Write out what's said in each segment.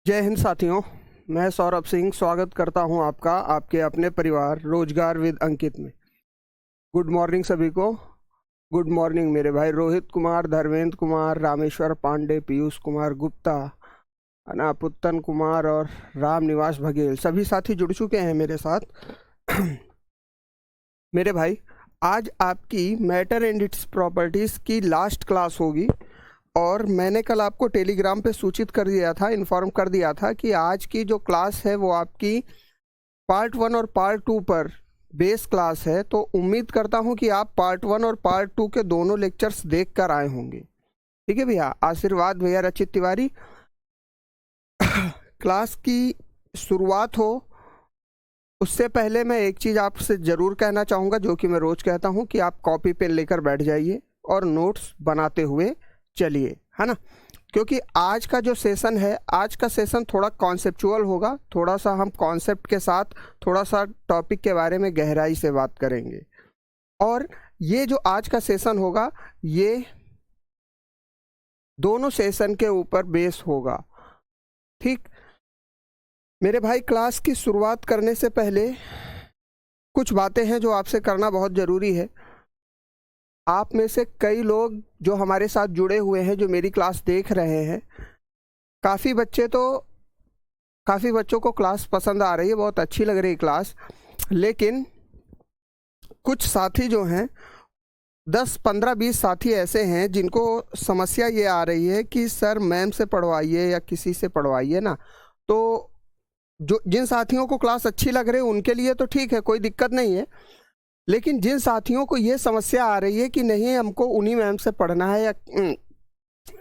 जय हिंद साथियों। मैं सौरभ सिंह स्वागत करता हूं आपका आपके अपने परिवार रोजगार विद अंकित में। गुड मॉर्निंग सभी को। गुड मॉर्निंग मेरे भाई रोहित कुमार, धर्मेंद्र कुमार, रामेश्वर पांडे, पीयूष कुमार गुप्ता, अनापुत्तन कुमार और राम निवास बघेल, सभी साथी जुड़ चुके हैं मेरे साथ। मेरे भाई, आज आपकी मैटर एंड इट्स प्रॉपर्टीज़ की लास्ट क्लास होगी और मैंने कल आपको टेलीग्राम पे सूचित कर दिया था, इन्फॉर्म कर दिया था कि आज की जो क्लास है वो आपकी पार्ट 1 और पार्ट 2 पर बेस क्लास है। तो उम्मीद करता हूं कि आप पार्ट 1 और पार्ट 2 के दोनों लेक्चर्स देख कर आए होंगे। ठीक है भैया। आशीर्वाद भैया रचित तिवारी। क्लास की शुरुआत हो उससे पहले मैं एक चीज़ आपसे ज़रूर कहना चाहूँगा, जो कि मैं रोज़ कहता हूँ, कि आप कॉपी पेन लेकर बैठ जाइए और नोट्स बनाते हुए चलिए, है ना। क्योंकि आज का जो सेशन है, आज का सेशन थोड़ा कॉन्सेप्चुअल होगा। थोड़ा सा हम कॉन्सेप्ट के साथ थोड़ा सा टॉपिक के बारे में गहराई से बात करेंगे। और ये जो आज का सेशन होगा ये दोनों सेशन के ऊपर बेस होगा। ठीक मेरे भाई, क्लास की शुरुआत करने से पहले कुछ बातें हैं जो आपसे करना बहुत ज़रूरी है। आप में से कई लोग जो हमारे साथ जुड़े हुए हैं, जो मेरी क्लास देख रहे हैं, काफ़ी बच्चों को क्लास पसंद आ रही है, बहुत अच्छी लग रही है क्लास। लेकिन कुछ साथी जो हैं, 10, 15, 20 साथी ऐसे हैं जिनको समस्या ये आ रही है कि सर मैम से पढ़वाइए या किसी से पढ़वाइए ना। तो जो जिन साथियों को क्लास अच्छी लग रही है उनके लिए तो ठीक है, कोई दिक्कत नहीं है। लेकिन जिन साथियों को ये समस्या आ रही है कि नहीं हमको उन्हीं मैम से पढ़ना है, या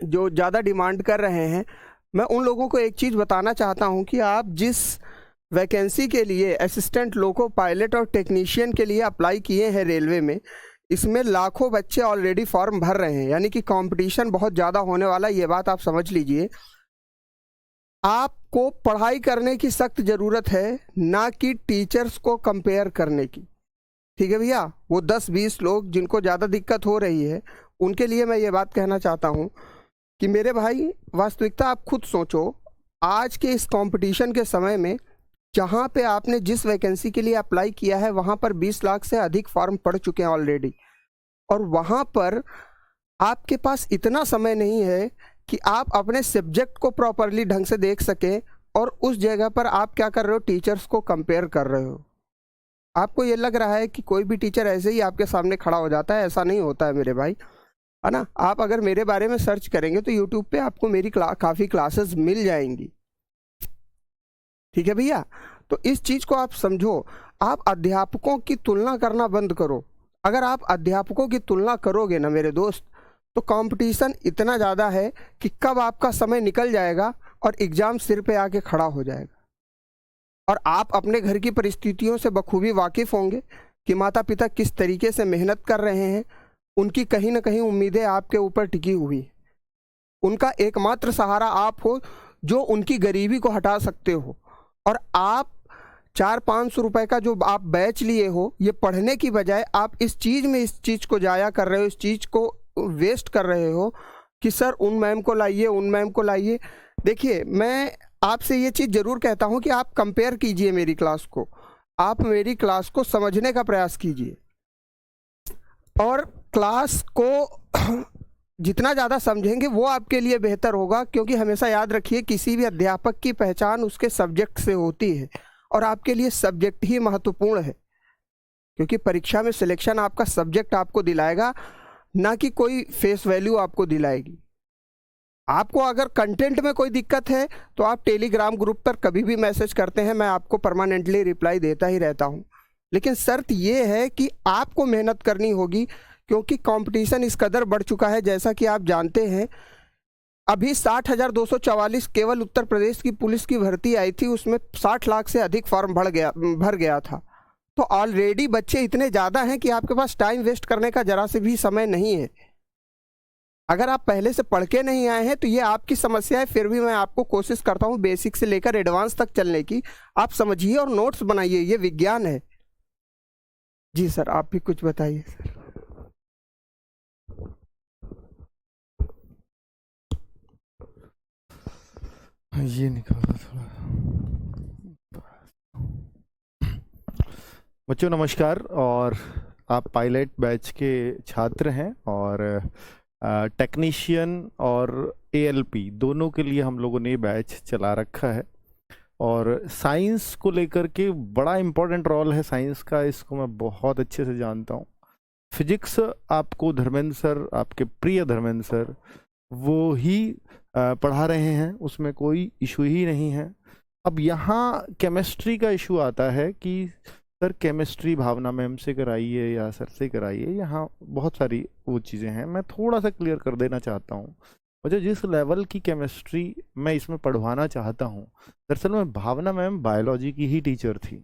जो ज़्यादा डिमांड कर रहे हैं, मैं उन लोगों को एक चीज़ बताना चाहता हूं कि आप जिस वैकेंसी के लिए असिस्टेंट लोको पायलट और टेक्नीशियन के लिए अप्लाई किए हैं रेलवे में, इसमें लाखों बच्चे ऑलरेडी फॉर्म भर रहे हैं। यानी कि कंपटीशन बहुत ज़्यादा होने वाला है, ये बात आप समझ लीजिए। आपको पढ़ाई करने की सख्त ज़रूरत है, ना कि टीचर्स को कंपेयर करने की। ठीक है भैया। वो 10-20 लोग जिनको ज़्यादा दिक्कत हो रही है उनके लिए मैं ये बात कहना चाहता हूँ कि मेरे भाई, वास्तविकता आप खुद सोचो। आज के इस कंपटीशन के समय में जहाँ पे आपने जिस वैकेंसी के लिए अप्लाई किया है वहाँ पर 20 लाख से अधिक फॉर्म पड़ चुके हैं ऑलरेडी, और वहाँ पर आपके पास इतना समय नहीं है कि आप अपने सब्जेक्ट को प्रॉपरली ढंग से देख सकें, और उस जगह पर आप क्या कर रहे हो, टीचर्स को कंपेयर कर रहे हो। आपको ये लग रहा है कि कोई भी टीचर ऐसे ही आपके सामने खड़ा हो जाता है, ऐसा नहीं होता है मेरे भाई, है ना। आप अगर मेरे बारे में सर्च करेंगे तो यूट्यूब पे आपको मेरी काफ़ी क्लासेस मिल जाएंगी। ठीक है भैया। तो इस चीज़ को आप समझो। आप अध्यापकों की तुलना करना बंद करो। अगर आप अध्यापकों की तुलना करोगे ना मेरे दोस्त, तो कंपटीशन इतना ज़्यादा है कि कब आपका समय निकल जाएगा और एग्ज़ाम सिर पे आके खड़ा हो जाएगा। और आप अपने घर की परिस्थितियों से बखूबी वाकिफ़ होंगे कि माता पिता किस तरीके से मेहनत कर रहे हैं। उनकी कहीं ना कहीं उम्मीदें आपके ऊपर टिकी हुई हैं। उनका एकमात्र सहारा आप हो, जो उनकी गरीबी को हटा सकते हो। और आप 400-500 रुपए का जो आप बैच लिए हो, ये पढ़ने की बजाय आप इस चीज़ को जाया कर रहे हो, इस चीज़ को वेस्ट कर रहे हो कि सर उन मैम को लाइए, उन मैम को लाइए। देखिए, मैं आपसे ये चीज़ ज़रूर कहता हूँ कि आप कंपेयर कीजिए मेरी क्लास को, आप मेरी क्लास को समझने का प्रयास कीजिए, और क्लास को जितना ज़्यादा समझेंगे वो आपके लिए बेहतर होगा। क्योंकि हमेशा याद रखिए, किसी भी अध्यापक की पहचान उसके सब्जेक्ट से होती है, और आपके लिए सब्जेक्ट ही महत्वपूर्ण है। क्योंकि परीक्षा में सिलेक्शन आपका सब्जेक्ट आपको दिलाएगा, ना कि कोई फेस वैल्यू आपको दिलाएगी। आपको अगर कंटेंट में कोई दिक्कत है तो आप टेलीग्राम ग्रुप पर कभी भी मैसेज करते हैं, मैं आपको परमानेंटली रिप्लाई देता ही रहता हूं। लेकिन शर्त ये है कि आपको मेहनत करनी होगी, क्योंकि कंपटीशन इस कदर बढ़ चुका है। जैसा कि आप जानते हैं, अभी 60,244 केवल उत्तर प्रदेश की पुलिस की भर्ती आई थी, उसमें 60 लाख से अधिक फॉर्म भर गया था। तो ऑलरेडी बच्चे इतने ज़्यादा हैं कि आपके पास टाइम वेस्ट करने का जरा से भी समय नहीं है। अगर आप पहले से पढ़ के नहीं आए हैं तो ये आपकी समस्या है, फिर भी मैं आपको कोशिश करता हूँ बेसिक से लेकर एडवांस तक चलने की। आप समझिए और नोट्स बनाइए, ये विज्ञान है। जी सर, आप भी कुछ बताइए सर। ये निकालो थोड़ा। बच्चों नमस्कार, और आप पायलट बैच के छात्र हैं, और टेक्नीशियन और एएलपी दोनों के लिए हम लोगों ने ये बैच चला रखा है। और साइंस को लेकर के बड़ा इम्पोर्टेंट रोल है साइंस का, इसको मैं बहुत अच्छे से जानता हूँ। फिजिक्स आपको धर्मेंद्र सर, आपके प्रिय धर्मेंद्र सर, वो ही पढ़ा रहे हैं, उसमें कोई इशू ही नहीं है। अब यहाँ केमिस्ट्री का इशू आता है कि सर केमिस्ट्री भावना मैम से कराइए या सर से कराइए, यहाँ बहुत सारी वो चीज़ें हैं। मैं थोड़ा सा क्लियर कर देना चाहता हूँ। मुझे जिस लेवल की केमिस्ट्री मैं इसमें पढ़वाना चाहता हूँ, दरअसल में भावना मैम बायोलॉजी की ही टीचर थी,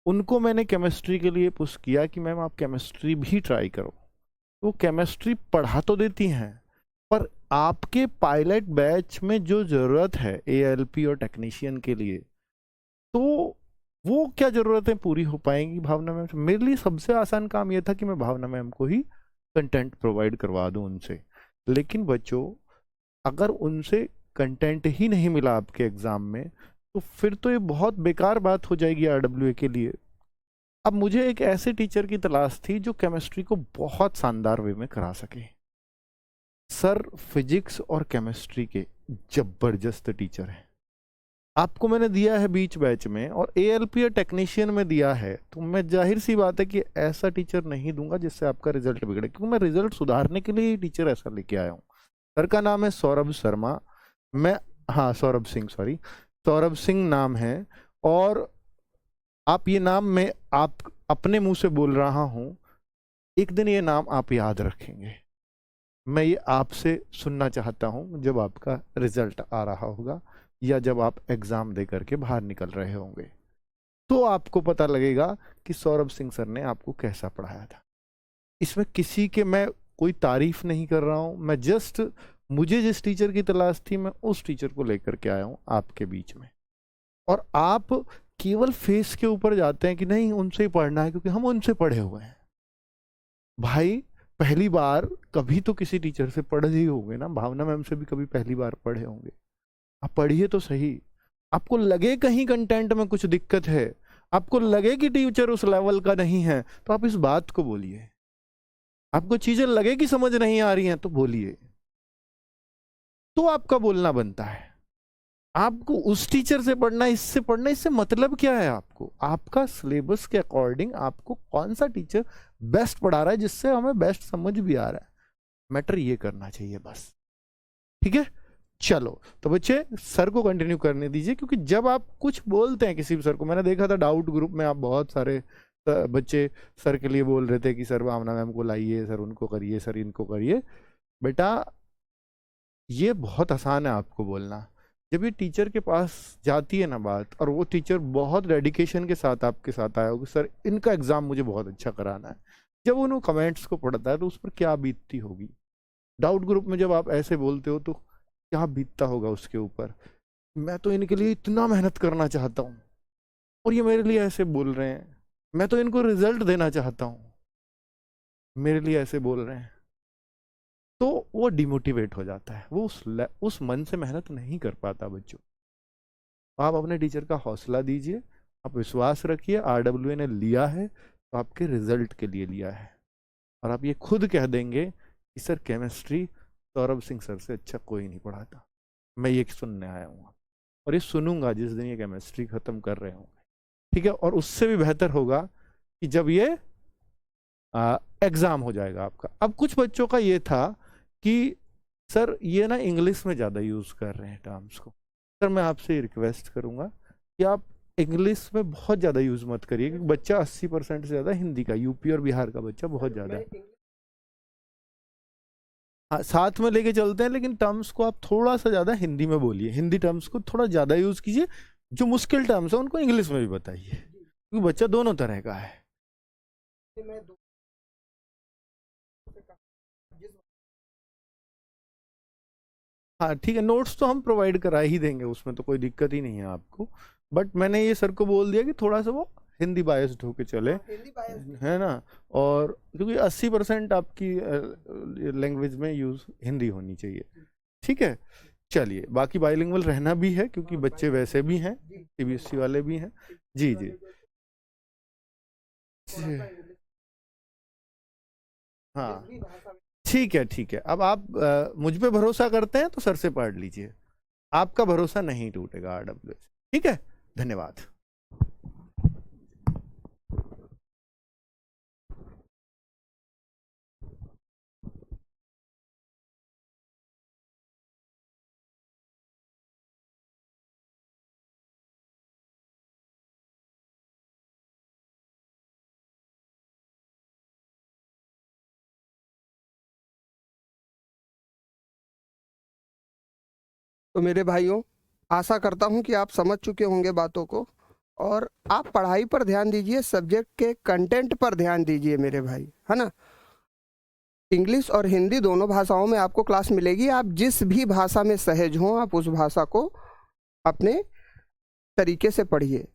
उनको मैंने केमिस्ट्री के लिए पुश किया कि मैम आप केमिस्ट्री भी ट्राई करो। वो केमिस्ट्री पढ़ा तो देती हैं, पर आपके पायलट बैच में जो ज़रूरत है एएलपी और टेक्नीशियन के लिए, तो वो क्या ज़रूरतें पूरी हो पाएंगी भावना मैम से? मेरे लिए सबसे आसान काम ये था कि मैं भावना मैम को ही कंटेंट प्रोवाइड करवा दूं उनसे। लेकिन बच्चों, अगर उनसे कंटेंट ही नहीं मिला आपके एग्ज़ाम में, तो फिर तो ये बहुत बेकार बात हो जाएगी आरडब्ल्यूए के लिए। अब मुझे एक ऐसे टीचर की तलाश थी जो केमिस्ट्री को बहुत शानदार वे में करा सके। सर फिजिक्स और केमिस्ट्री के जबरदस्त टीचर हैं, आपको मैंने दिया है बीच बैच में, और एएलपी और टेक्नीशियन में दिया है, तो मैं जाहिर सी बात है कि ऐसा टीचर नहीं दूंगा जिससे आपका रिजल्ट बिगड़े, क्योंकि मैं रिजल्ट सुधारने के लिए टीचर ऐसा लेके आया हूँ। सर का नाम है सौरभ शर्मा, मैं, हाँ सौरभ सिंह, सॉरी सौरभ सिंह नाम है। और आप ये नाम मैं आप अपने मुंह से बोल रहा हूँ, एक दिन ये नाम आप याद रखेंगे। मैं ये आपसे सुनना चाहता हूँ जब आपका रिजल्ट आ रहा होगा या जब आप एग्ज़ाम दे करके बाहर निकल रहे होंगे, तो आपको पता लगेगा कि सौरभ सिंह सर ने आपको कैसा पढ़ाया था। इसमें किसी के मैं कोई तारीफ नहीं कर रहा हूँ, मैं जस्ट मुझे जिस टीचर की तलाश थी मैं उस टीचर को लेकर के आया हूँ आपके बीच में। और आप केवल फेस के ऊपर जाते हैं कि नहीं उनसे ही पढ़ना है क्योंकि हम उनसे पढ़े हुए हैं। भाई पहली बार कभी तो किसी टीचर से पढ़े ही होंगे ना, भावना मैम से भी कभी पहली बार पढ़े होंगे। आप पढ़िए तो सही। आपको लगे कहीं कंटेंट में कुछ दिक्कत है, आपको लगे कि टीचर उस लेवल का नहीं है, तो आप इस बात को बोलिए। आपको चीजें लगे कि समझ नहीं आ रही हैं तो बोलिए, तो आपका बोलना बनता है। आपको उस टीचर से पढ़ना, इससे पढ़ना, इससे मतलब क्या है? आपको आपका सिलेबस के अकॉर्डिंग आपको कौन सा टीचर बेस्ट पढ़ा रहा है जिससे हमें बेस्ट समझ भी आ रहा है, मैटर ये करना चाहिए बस। ठीक है, चलो तो बच्चे सर को कंटिन्यू करने दीजिए, क्योंकि जब आप कुछ बोलते हैं किसी भी सर को, मैंने देखा था डाउट ग्रुप में आप बहुत सारे बच्चे सर के लिए बोल रहे थे कि सर भावना मैम को लाइए, सर उनको करिए, सर इनको करिए। बेटा ये बहुत आसान है आपको बोलना। जब ये टीचर के पास जाती है ना बात, और वो टीचर बहुत डेडिकेशन के साथ आपके साथ आया होगा, सर इनका एग्जाम मुझे बहुत अच्छा कराना है, जब उन कमेंट्स को पढ़ता है तो उस पर क्या बीतती होगी। डाउट ग्रुप में जब आप ऐसे बोलते हो तो क्या बीतता होगा उसके ऊपर। मैं तो इनके लिए इतना मेहनत करना चाहता हूँ और ये मेरे लिए ऐसे बोल रहे हैं, मैं तो इनको रिजल्ट देना चाहता हूँ, मेरे लिए ऐसे बोल रहे हैं, तो वो डिमोटिवेट हो जाता है, वो उस मन से मेहनत नहीं कर पाता। बच्चों आप अपने टीचर का हौसला दीजिए, आप विश्वास रखिए, आरडब्ल्यूए ने लिया है तो आपके रिजल्ट के लिए लिया है। और आप ये खुद कह देंगे कि sir chemistry Saurabh Singh sir से अच्छा कोई नहीं पढ़ाता। मैं ये सुनने आया हूँ और ये सुनूंगा जिस दिन ये केमिस्ट्री खत्म कर रहे होंगे। ठीक है, और उससे भी बेहतर होगा कि जब ये एग्जाम हो जाएगा आपका। अब कुछ बच्चों का ये था कि सर ये ना इंग्लिश में ज़्यादा यूज़ कर रहे हैं टर्म्स को। सर मैं आपसे रिक्वेस्ट करूँगा कि आप इंग्लिश में बहुत ज़्यादा यूज़ मत करिए, क्योंकि बच्चा 80% से ज़्यादा हिंदी का, यूपी और बिहार का बच्चा बहुत ज़्यादा है। हाँ साथ में लेके चलते हैं, लेकिन टर्म्स को आप थोड़ा सा ज़्यादा हिंदी में बोलिए, हिंदी टर्म्स को थोड़ा ज़्यादा यूज़ कीजिए, जो मुश्किल टर्म्स है उनको इंग्लिश में भी बताइए, क्योंकि बच्चा दोनों तरह का है। हाँ ठीक है, नोट्स तो हम प्रोवाइड करा ही देंगे, उसमें तो कोई दिक्कत ही नहीं है आपको। बट मैंने ये सर को बोल दिया कि थोड़ा सा वो हिंदी बायस्ड होके चले, है ना। और क्योंकि 80% आपकी लैंग्वेज में यूज़ हिंदी होनी चाहिए। ठीक है, चलिए, बाकी बाइलिंगुअल रहना भी है क्योंकि बच्चे वैसे भी हैं, सीबीएसई वाले भी हैं। जी जी जी। हाँ ठीक है ठीक है। अब आप मुझ पे भरोसा करते हैं तो सर से पढ़ लीजिए, आपका भरोसा नहीं टूटेगा आरडब्ल्यूएस। ठीक है, धन्यवाद। तो मेरे भाइयों, आशा करता हूं कि आप समझ चुके होंगे बातों को, और आप पढ़ाई पर ध्यान दीजिए, सब्जेक्ट के कंटेंट पर ध्यान दीजिए मेरे भाई, है ना। इंग्लिश और हिंदी दोनों भाषाओं में आपको क्लास मिलेगी। आप जिस भी भाषा में सहज हों, आप उस भाषा को अपने तरीके से पढ़िए।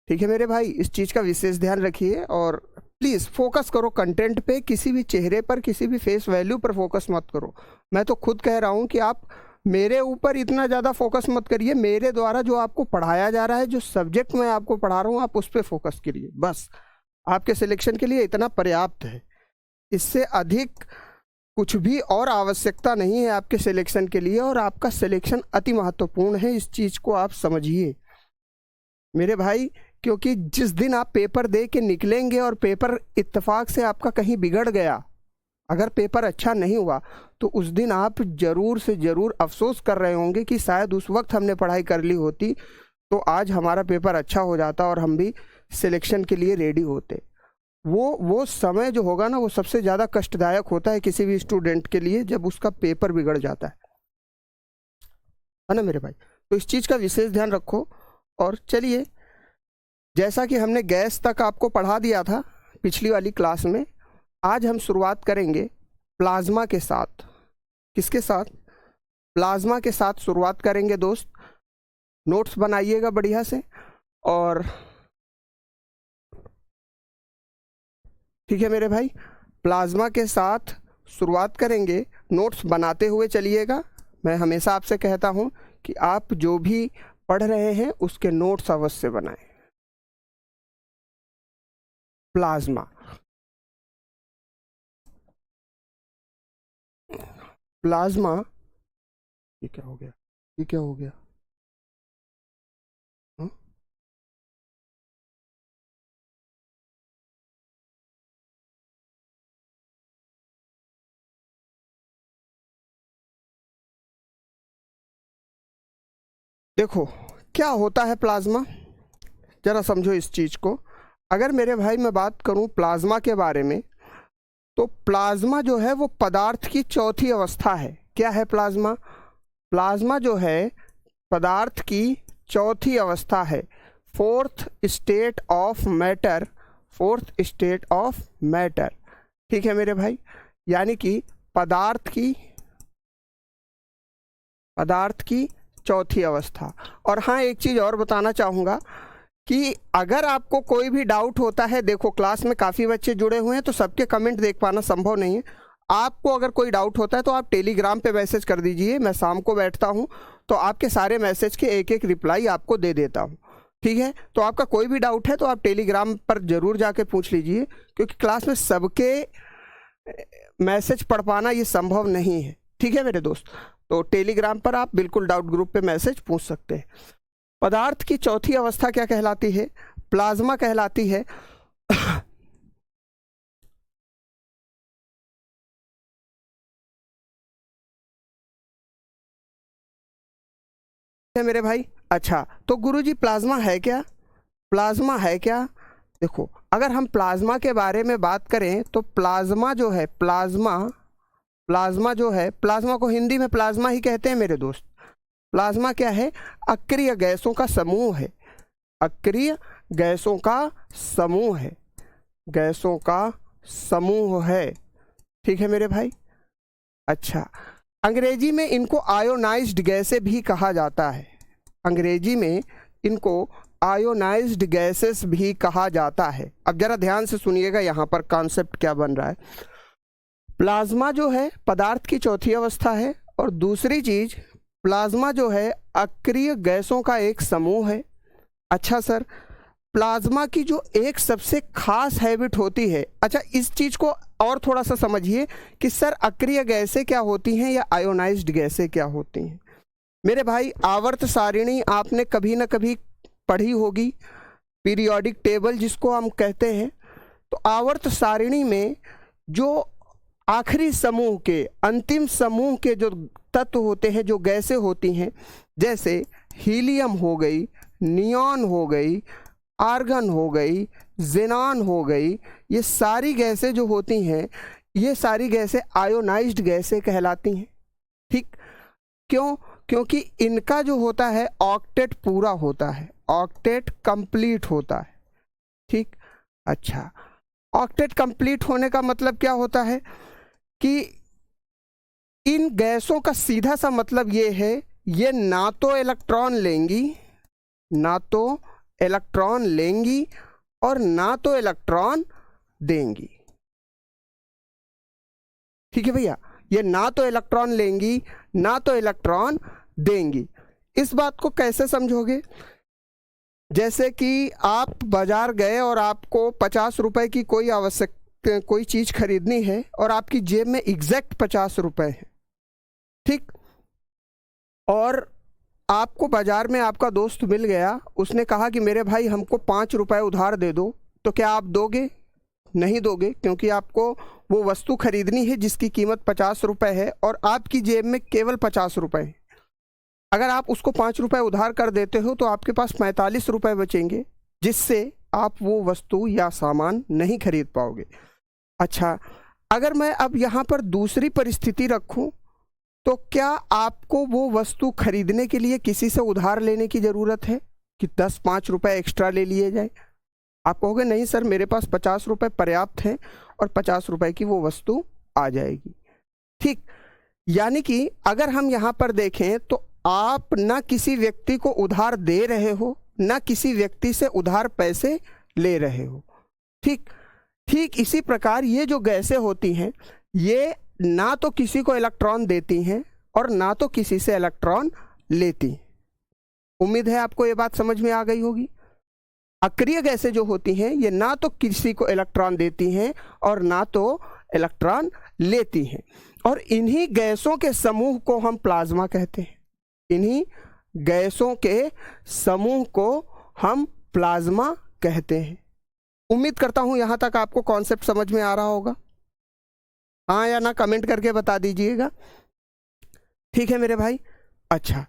ठीक है मेरे भाई, इस चीज़ का विशेष ध्यान रखिए और प्लीज़ फोकस करो कंटेंट पे, किसी भी चेहरे पर, किसी भी फेस वैल्यू पर फोकस मत करो। मैं तो खुद कह रहा हूँ कि आप मेरे ऊपर इतना ज़्यादा फोकस मत करिए, मेरे द्वारा जो आपको पढ़ाया जा रहा है, जो सब्जेक्ट मैं आपको पढ़ा रहा हूँ, आप उस पर फोकस करिए। बस आपके सिलेक्शन के लिए इतना पर्याप्त है, इससे अधिक कुछ भी और आवश्यकता नहीं है आपके सिलेक्शन के लिए। और आपका सिलेक्शन अति महत्वपूर्ण है, इस चीज़ को आप समझिए मेरे भाई। क्योंकि जिस दिन आप पेपर दे के निकलेंगे और पेपर इत्तेफाक से आपका कहीं बिगड़ गया, अगर पेपर अच्छा नहीं हुआ, तो उस दिन आप ज़रूर से ज़रूर अफसोस कर रहे होंगे कि शायद उस वक्त हमने पढ़ाई कर ली होती तो आज हमारा पेपर अच्छा हो जाता और हम भी सिलेक्शन के लिए रेडी होते। वो समय जो होगा ना, वो सबसे ज़्यादा कष्टदायक होता है किसी भी स्टूडेंट के लिए, जब उसका पेपर बिगड़ जाता है ना मेरे भाई। तो इस चीज़ का विशेष ध्यान रखो। और चलिए, जैसा कि हमने गैस तक आपको पढ़ा दिया था पिछली वाली क्लास में, आज हम शुरुआत करेंगे प्लाज्मा के साथ। किसके साथ? प्लाज्मा के साथ शुरुआत करेंगे दोस्त। नोट्स बनाइएगा बढ़िया से, और ठीक है मेरे भाई, प्लाज्मा के साथ शुरुआत करेंगे। नोट्स बनाते हुए चलिएगा। मैं हमेशा आपसे कहता हूं कि आप जो भी पढ़ रहे हैं उसके नोट्स अवश्य बनाएं। प्लाज्मा, प्लाज्मा, ये क्या हो गया? ये क्या हो गया? हाँ? देखो क्या होता है प्लाज्मा, जरा समझो इस चीज़ को। अगर मेरे भाई मैं बात करूं प्लाज्मा के बारे में, तो प्लाज्मा जो है वो पदार्थ की चौथी अवस्था है। क्या है प्लाज्मा? प्लाज्मा जो है पदार्थ की चौथी अवस्था है, fourth state of matter, fourth state of matter. ठीक है मेरे भाई, यानी कि पदार्थ की चौथी अवस्था। और हाँ, एक चीज़ और बताना चाहूँगा कि अगर आपको कोई भी डाउट होता है, देखो क्लास में काफ़ी बच्चे जुड़े हुए हैं तो सबके कमेंट देख पाना संभव नहीं है। आपको अगर कोई डाउट होता है तो आप टेलीग्राम पे मैसेज कर दीजिए। मैं शाम को बैठता हूँ तो आपके सारे मैसेज के एक एक रिप्लाई आपको दे देता हूँ। ठीक है, तो आपका कोई भी डाउट है तो आप टेलीग्राम पर ज़रूर जाके पूछ लीजिए, क्योंकि क्लास में सबके मैसेज पढ़ पाना ये संभव नहीं है। ठीक है मेरे दोस्त, तो टेलीग्राम पर आप बिल्कुल डाउट ग्रुप पे मैसेज पूछ सकते हैं। पदार्थ की चौथी अवस्था क्या कहलाती है? प्लाज्मा कहलाती है। है मेरे भाई। अच्छा, तो गुरुजी प्लाज्मा है क्या? प्लाज्मा है क्या? देखो, अगर हम प्लाज्मा के बारे में बात करें तो प्लाज्मा जो है, प्लाज्मा जो है, प्लाज्मा को हिंदी में प्लाज्मा ही कहते हैं मेरे दोस्त। प्लाज्मा क्या है? अक्रिय गैसों का समूह है, अक्रिय गैसों का समूह है, गैसों का समूह है। ठीक है मेरे भाई। अच्छा, अंग्रेजी में इनको आयोनाइज्ड गैसें भी कहा जाता है, अंग्रेजी में इनको आयोनाइज्ड गैसेस भी कहा जाता है। अब जरा ध्यान से सुनिएगा यहाँ पर कॉन्सेप्ट क्या बन रहा है। प्लाज्मा जो है पदार्थ की चौथी अवस्था है, और दूसरी चीज प्लाज्मा जो है अक्रिय गैसों का एक समूह है। अच्छा सर, प्लाज्मा की जो एक सबसे खास हैबिट होती है, अच्छा इस चीज़ को और थोड़ा सा समझिए कि सर अक्रिय गैसें क्या होती हैं या आयोनाइज्ड गैसें क्या होती हैं। मेरे भाई, आवर्त सारिणी आपने कभी ना कभी पढ़ी होगी, पीरियोडिक टेबल जिसको हम कहते हैं। तो आवर्त सारिणी में जो आखिरी समूह के, अंतिम समूह के जो तत्व होते हैं, जो गैसें होती हैं, जैसे हीलियम हो गई, नियॉन हो गई, आर्गन हो गई, ज़ेनॉन हो गई, ये सारी गैसें जो होती हैं, ये सारी गैसें आयोनाइज्ड गैसें कहलाती हैं। ठीक, क्यों? क्योंकि इनका जो होता है ऑक्टेट पूरा होता है, ऑक्टेट कंप्लीट होता है। ठीक, अच्छा, ऑक्टेट कंप्लीट होने का मतलब क्या होता है कि इन गैसों का सीधा सा मतलब ये है, ये ना तो इलेक्ट्रॉन लेंगी, ना तो इलेक्ट्रॉन लेंगी और ना तो इलेक्ट्रॉन देंगी। ठीक है भैया, ये ना तो इलेक्ट्रॉन लेंगी ना तो इलेक्ट्रॉन देंगी। इस बात को कैसे समझोगे? जैसे कि आप बाजार गए और आपको 50 रुपए की कोई चीज़ खरीदनी है और आपकी जेब में एग्जैक्ट 50 रुपए है। ठीक, और आपको बाजार में आपका दोस्त मिल गया, उसने कहा कि मेरे भाई हमको 5 रुपए उधार दे दो, तो क्या आप दोगे? नहीं दोगे, क्योंकि आपको वो वस्तु खरीदनी है जिसकी कीमत 50 रुपए है और आपकी जेब में केवल 50 रुपए है। अगर आप उसको 5 रुपए उधार कर देते हो तो आपके पास 45 रुपए बचेंगे, जिससे आप वो वस्तु या सामान नहीं खरीद पाओगे। अच्छा, अगर मैं अब यहाँ पर दूसरी परिस्थिति रखूँ, तो क्या आपको वो वस्तु खरीदने के लिए किसी से उधार लेने की ज़रूरत है कि 10-5 रुपए एक्स्ट्रा ले लिए जाए? आप कहोगे नहीं सर, मेरे पास 50 रुपए पर्याप्त हैं और 50 रुपए की वो वस्तु आ जाएगी। ठीक, यानी कि अगर हम यहाँ पर देखें तो आप ना किसी व्यक्ति को उधार दे रहे हो, ना किसी व्यक्ति से उधार पैसे ले रहे हो। ठीक, ठीक इसी प्रकार ये जो गैसें होती हैं, ये ना तो किसी को इलेक्ट्रॉन देती हैं और ना तो किसी से इलेक्ट्रॉन लेती हैं। उम्मीद है आपको ये बात समझ में आ गई होगी। अक्रिय गैसें जो होती हैं, ये ना तो किसी को इलेक्ट्रॉन देती हैं और ना तो इलेक्ट्रॉन लेती हैं, और इन्हीं गैसों के समूह को हम प्लाज्मा कहते हैं। इन्हीं गैसों के समूह को हम प्लाज्मा कहते हैं। उम्मीद करता हूं यहां तक आपको कॉन्सेप्ट समझ में आ रहा होगा। हाँ या ना कमेंट करके बता दीजिएगा। ठीक है मेरे भाई। अच्छा,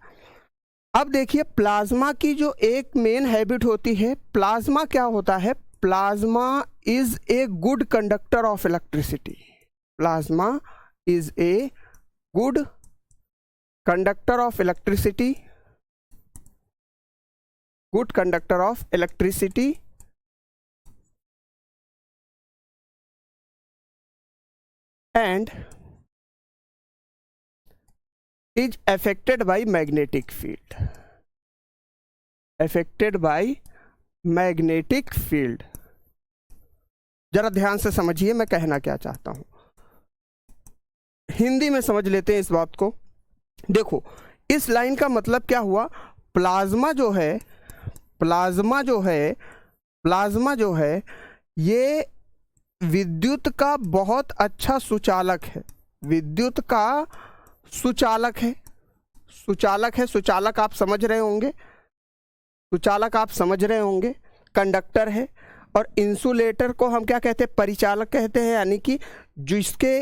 अब देखिए प्लाज्मा की जो एक मेन हैबिट होती है, प्लाज्मा क्या होता है? Plasma is a good conductor of electricity. Plasma is a good conductor of electricity, good conductor of electricity and is affected by magnetic field. Affected by magnetic field. जरा ध्यान से समझिए मैं कहना क्या चाहता हूं, हिंदी में समझ लेते हैं इस बात को। देखो, इस लाइन का मतलब क्या हुआ? प्लाज्मा जो है, प्लाज्मा जो है ये विद्युत का बहुत अच्छा सुचालक है। विद्युत का सुचालक है। सुचालक आप समझ रहे होंगे, सुचालक आप समझ रहे होंगे, कंडक्टर है। और इंसुलेटर को हम क्या कहते हैं? परिचालक कहते हैं। यानी कि जिसके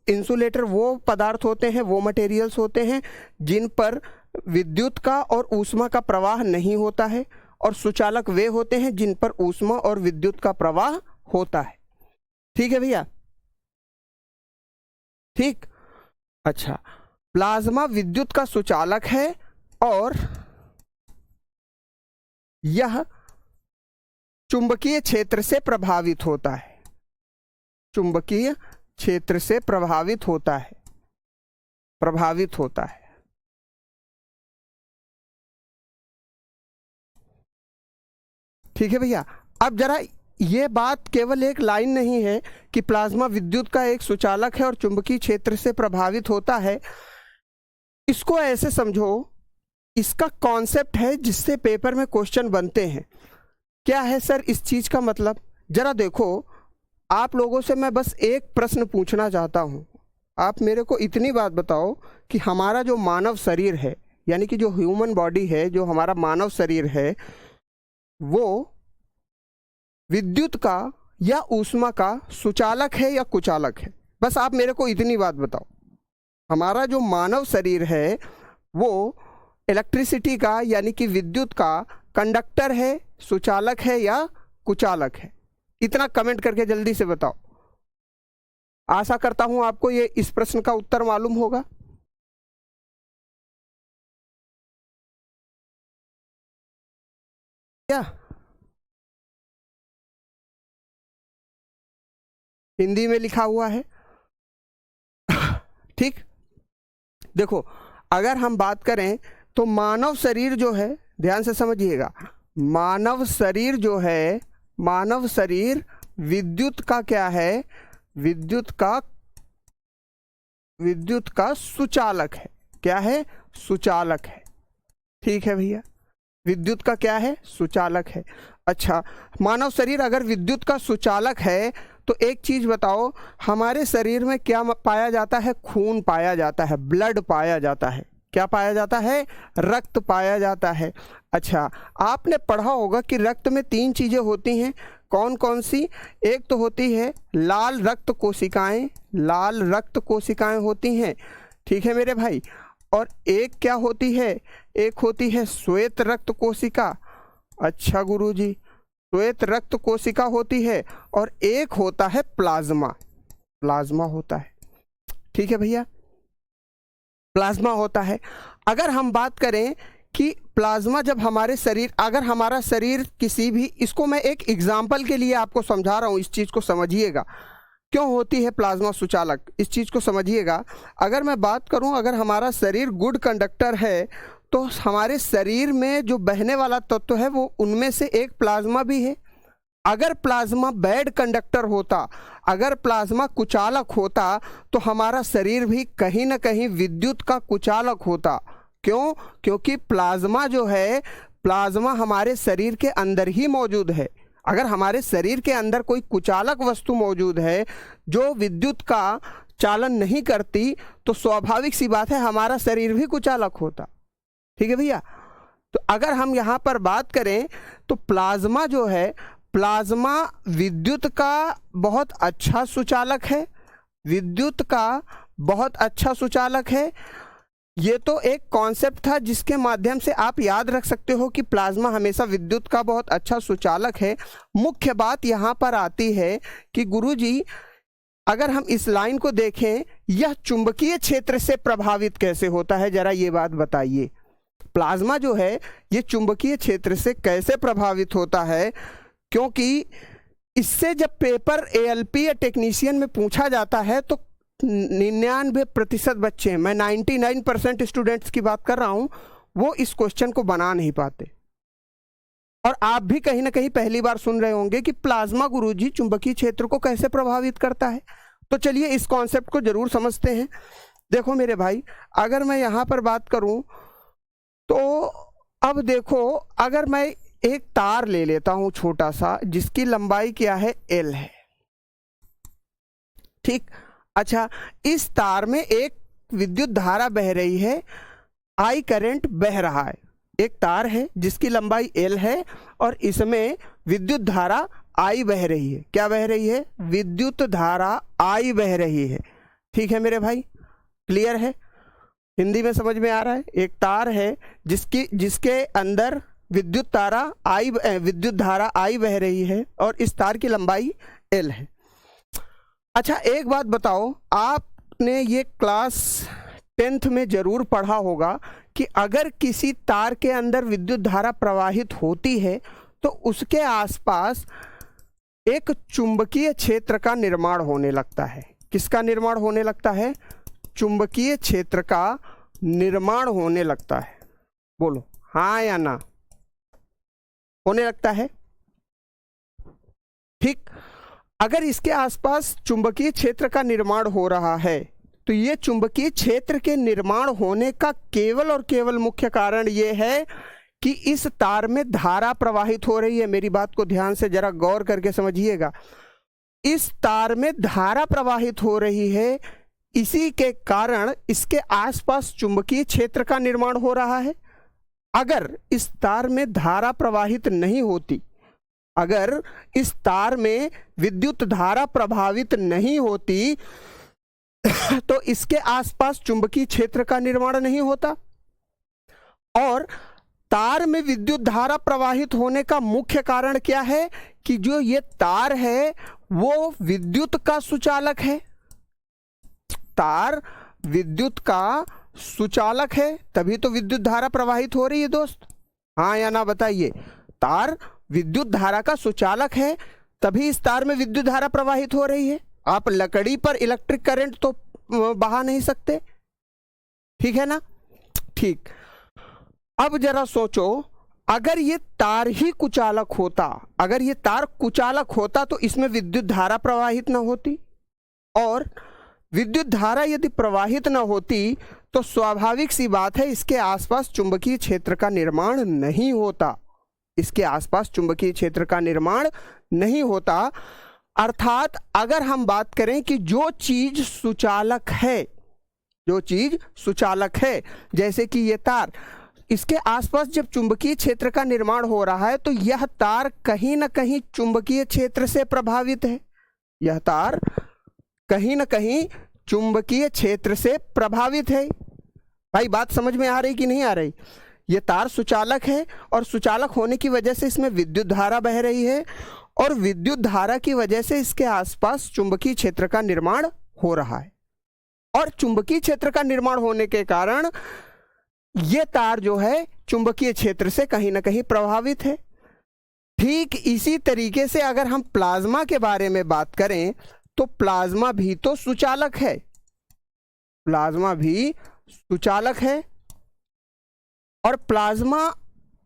इंसुलेटर वो पदार्थ होते हैं, वो मटेरियल्स होते हैं जिन पर विद्युत का और ऊष्मा का प्रवाह नहीं होता है, और सुचालक वे होते हैं जिन पर ऊष्मा और विद्युत का प्रवाह होता है। ठीक है भैया, ठीक। अच्छा, प्लाज्मा विद्युत का सुचालक है और यह चुंबकीय क्षेत्र से प्रभावित होता है। चुंबकीय क्षेत्र से प्रभावित होता है, प्रभावित होता है। ठीक है भैया। अब जरा ये बात केवल एक लाइन नहीं है कि प्लाज्मा विद्युत का एक सुचालक है और चुंबकीय क्षेत्र से प्रभावित होता है। इसको ऐसे समझो, इसका कॉन्सेप्ट है जिससे पेपर में क्वेश्चन बनते हैं। क्या है सर इस चीज़ का मतलब? जरा देखो, आप लोगों से मैं बस एक प्रश्न पूछना चाहता हूँ। आप मेरे को इतनी बात बताओ कि हमारा जो मानव शरीर है, यानी कि जो ह्यूमन बॉडी है, जो हमारा मानव शरीर है, वो विद्युत का या ऊष्मा का सुचालक है या कुचालक है? बस आप मेरे को इतनी बात बताओ। हमारा जो मानव शरीर है वो इलेक्ट्रिसिटी का यानी कि विद्युत का कंडक्टर है, सुचालक है या कुचालक है? इतना कमेंट करके जल्दी से बताओ। आशा करता हूं आपको ये इस प्रश्न का उत्तर मालूम होगा। क्या हिंदी में लिखा हुआ है? ठीक, देखो, अगर हम बात करें तो मानव शरीर जो है, ध्यान से समझिएगा, मानव शरीर जो है, मानव शरीर विद्युत का क्या है? विद्युत का सुचालक है। क्या है? सुचालक है। ठीक है भैया, विद्युत का क्या है? सुचालक है। अच्छा, मानव शरीर अगर विद्युत का सुचालक है तो एक चीज बताओ, हमारे शरीर में क्या पाया जाता है? खून पाया जाता है, ब्लड पाया जाता है। क्या पाया जाता है? रक्त पाया जाता है। अच्छा, आपने पढ़ा होगा कि रक्त में 3 चीजें होती हैं। कौन कौन सी? एक तो होती है लाल रक्त कोशिकाएं, लाल रक्त कोशिकाएं होती हैं, ठीक है मेरे भाई। और एक क्या होती है? एक होती है श्वेत रक्त कोशिका। अच्छा गुरुजी, श्वेत रक्त कोशिका होती है। और एक होता है प्लाज्मा, प्लाज्मा होता है। ठीक है भैया, प्लाज्मा होता है। अगर हम बात करें कि प्लाज्मा जब हमारे शरीर, अगर हमारा शरीर किसी भी, इसको मैं एक एग्जाम्पल के लिए आपको समझा रहा हूँ, इस चीज़ को समझिएगा क्यों होती है प्लाज्मा सुचालक, इस चीज़ को समझिएगा। अगर मैं बात करूं, अगर हमारा शरीर गुड कंडक्टर है तो हमारे शरीर में जो बहने वाला तत्व है वो उनमें से एक प्लाज्मा भी है। अगर प्लाज्मा बैड कंडक्टर होता, अगर प्लाज्मा कुचालक होता तो हमारा शरीर भी कहीं ना कहीं विद्युत का कुचालक होता। क्यों? क्योंकि प्लाज्मा जो है, प्लाज्मा हमारे शरीर के अंदर ही मौजूद है। अगर हमारे शरीर के अंदर कोई कुचालक वस्तु मौजूद है जो विद्युत का चालन नहीं करती तो स्वाभाविक सी बात है हमारा शरीर भी कुचालक होता। ठीक है भैया, तो अगर हम यहाँ पर बात करें तो प्लाज्मा जो है, प्लाज्मा विद्युत का बहुत अच्छा सुचालक है, विद्युत का बहुत अच्छा सुचालक है। ये तो एक कॉन्सेप्ट था जिसके माध्यम से आप याद रख सकते हो कि प्लाज्मा हमेशा विद्युत का बहुत अच्छा सुचालक है। मुख्य बात यहाँ पर आती है कि गुरुजी अगर हम इस लाइन को देखें, यह चुंबकीय क्षेत्र से प्रभावित कैसे होता है, जरा ये बात बताइए। प्लाज्मा जो है ये चुंबकीय क्षेत्र से कैसे प्रभावित होता है? क्योंकि इससे जब पेपर एएलपी या टेक्नीशियन में पूछा जाता है तो 99% बच्चे, मैं 99% स्टूडेंट्स की बात कर रहा हूं, वो इस क्वेश्चन को बना नहीं पाते। और आप भी कहीं ना कहीं पहली बार सुन रहे होंगे कि प्लाज्मा गुरुजी चुंबकीय क्षेत्र को कैसे प्रभावित करता है। तो चलिए इस कॉन्सेप्ट को जरूर समझते हैं। देखो मेरे भाई, अगर मैं यहाँ पर बात करूं तो अब देखो, अगर मैं एक तार ले लेता हूं छोटा सा जिसकी लंबाई क्या है? L है। ठीक, अच्छा, इस तार में एक विद्युत धारा बह रही है, I करंट बह रहा है। एक तार है जिसकी लंबाई L है और इसमें विद्युत धारा I बह रही है। क्या बह रही है? विद्युत धारा I बह रही है। ठीक है मेरे भाई, क्लियर है? हिंदी में समझ में आ रहा है? एक तार है जिसके अंदर विद्युत धारा I बह रही है और इस तार की लंबाई L है। अच्छा, एक बात बताओ, आपने ये क्लास 10th में जरूर पढ़ा होगा कि अगर किसी तार के अंदर विद्युत धारा प्रवाहित होती है तो उसके आसपास एक चुंबकीय क्षेत्र का निर्माण होने लगता है। किसका निर्माण होने लगता है? चुंबकीय क्षेत्र का निर्माण होने लगता है। बोलो हाँ या ना? होने लगता है। ठीक, अगर इसके आसपास चुंबकीय क्षेत्र का निर्माण हो रहा है तो ये चुंबकीय क्षेत्र के निर्माण होने का केवल और केवल मुख्य कारण ये है कि इस तार में धारा प्रवाहित हो रही है। मेरी बात को ध्यान से जरा गौर करके समझिएगा। इस तार में धारा प्रवाहित हो रही है, इसी के कारण इसके आसपास चुंबकीय क्षेत्र का निर्माण हो रहा है। अगर इस तार में धारा प्रवाहित नहीं होती, अगर इस तार में विद्युत धारा प्रभावित नहीं होती तो इसके आसपास चुंबकीय क्षेत्र का निर्माण नहीं होता। और तार में विद्युत धारा प्रवाहित होने का मुख्य कारण क्या है कि जो ये तार है वो विद्युत का सुचालक है। तार विद्युत का सुचालक है, तभी तो विद्युत धारा प्रवाहित हो रही है दोस्त। हाँ या ना बताइए। तार विद्युत धारा का सुचालक है, तभी इस तार में विद्युत धारा प्रवाहित हो रही है। आप लकड़ी पर इलेक्ट्रिक करंट तो बहा नहीं सकते, ठीक है ना। ठीक, अब जरा सोचो, अगर ये तार ही कुचालक होता, अगर ये तार कुचालक होता तो इसमें विद्युत धारा प्रवाहित ना होती, और विद्युत धारा यदि प्रवाहित ना होती तो स्वाभाविक सी बात है इसके आसपास चुंबकीय क्षेत्र का निर्माण नहीं होता। इसके आसपास चुंबकीय क्षेत्र का निर्माण नहीं होता। अर्थात अगर हम बात करें कि जो चीज सुचालक है, जो चीज सुचालक है, जैसे कि ये तार, इसके आसपास जब चुंबकीय क्षेत्र का निर्माण हो रहा है तो यह तार कहीं ना कहीं चुंबकीय क्षेत्र से प्रभावित है। यह तार कहीं ना कहीं चुंबकीय क्षेत्र से प्रभावित है। भाई बात समझ में आ रही कि नहीं आ रही? ये तार सुचालक है और सुचालक होने की वजह से इसमें विद्युत धारा बह रही है, और विद्युत धारा की वजह से इसके आसपास चुंबकीय क्षेत्र का निर्माण हो रहा है। और चुंबकीय क्षेत्र का निर्माण होने के कारण ये तार जो है चुंबकीय क्षेत्र से कहीं ना कहीं प्रभावित है। ठीक इसी तरीके से अगर हम प्लाज्मा के बारे में बात करें तो प्लाज्मा भी तो सुचालक है। प्लाज्मा भी सुचालक है, और प्लाज्मा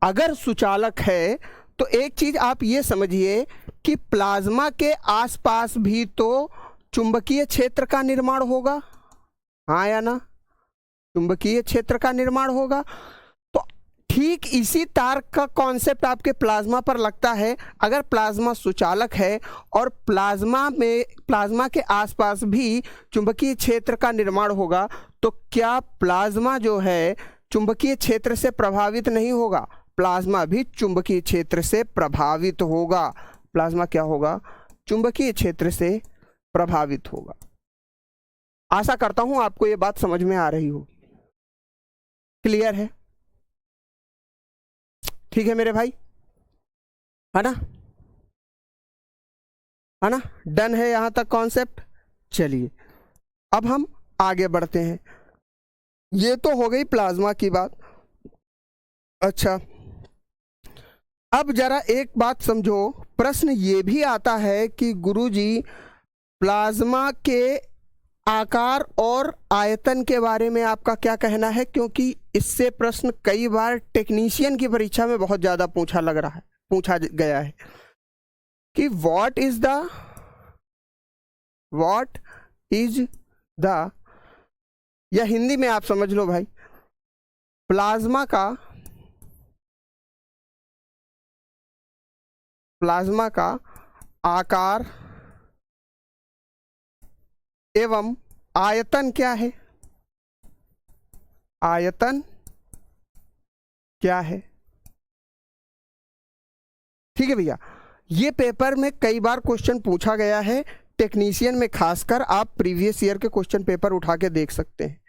अगर सुचालक है तो एक चीज आप ये समझिए कि प्लाज्मा के आसपास भी तो चुंबकीय क्षेत्र का निर्माण होगा। हाँ या ना? चुंबकीय क्षेत्र का निर्माण होगा। तो ठीक इसी तार का कॉन्सेप्ट आपके प्लाज्मा पर लगता है। अगर प्लाज्मा सुचालक है और प्लाज्मा के आसपास भी चुंबकीय क्षेत्र का निर्माण होगा, तो क्या प्लाज्मा जो है चुंबकीय क्षेत्र से प्रभावित नहीं होगा? प्लाज्मा भी चुंबकीय क्षेत्र से प्रभावित होगा। प्लाज्मा क्या होगा? चुंबकीय क्षेत्र से प्रभावित होगा। आशा करता हूं आपको ये बात समझ में आ रही हो। क्लियर है? ठीक है मेरे भाई, है ना? है ना? डन है यहां तक कॉन्सेप्ट। चलिए अब हम आगे बढ़ते हैं। ये तो हो गई प्लाज्मा की बात। अच्छा, अब जरा एक बात समझो। प्रश्न ये भी आता है कि गुरुजी प्लाज्मा के आकार और आयतन के बारे में आपका क्या कहना है, क्योंकि इससे प्रश्न कई बार टेक्नीशियन की परीक्षा में बहुत ज्यादा पूछा गया है कि व्हाट इज द, या हिंदी में आप समझ लो भाई, प्लाज्मा का आकार एवं आयतन क्या है? आयतन क्या है? ठीक है भैया, ये पेपर में कई बार क्वेश्चन पूछा गया है। टेक्नीशियन में खासकर आप प्रीवियस ईयर के क्वेश्चन पेपर उठा के देख सकते हैं।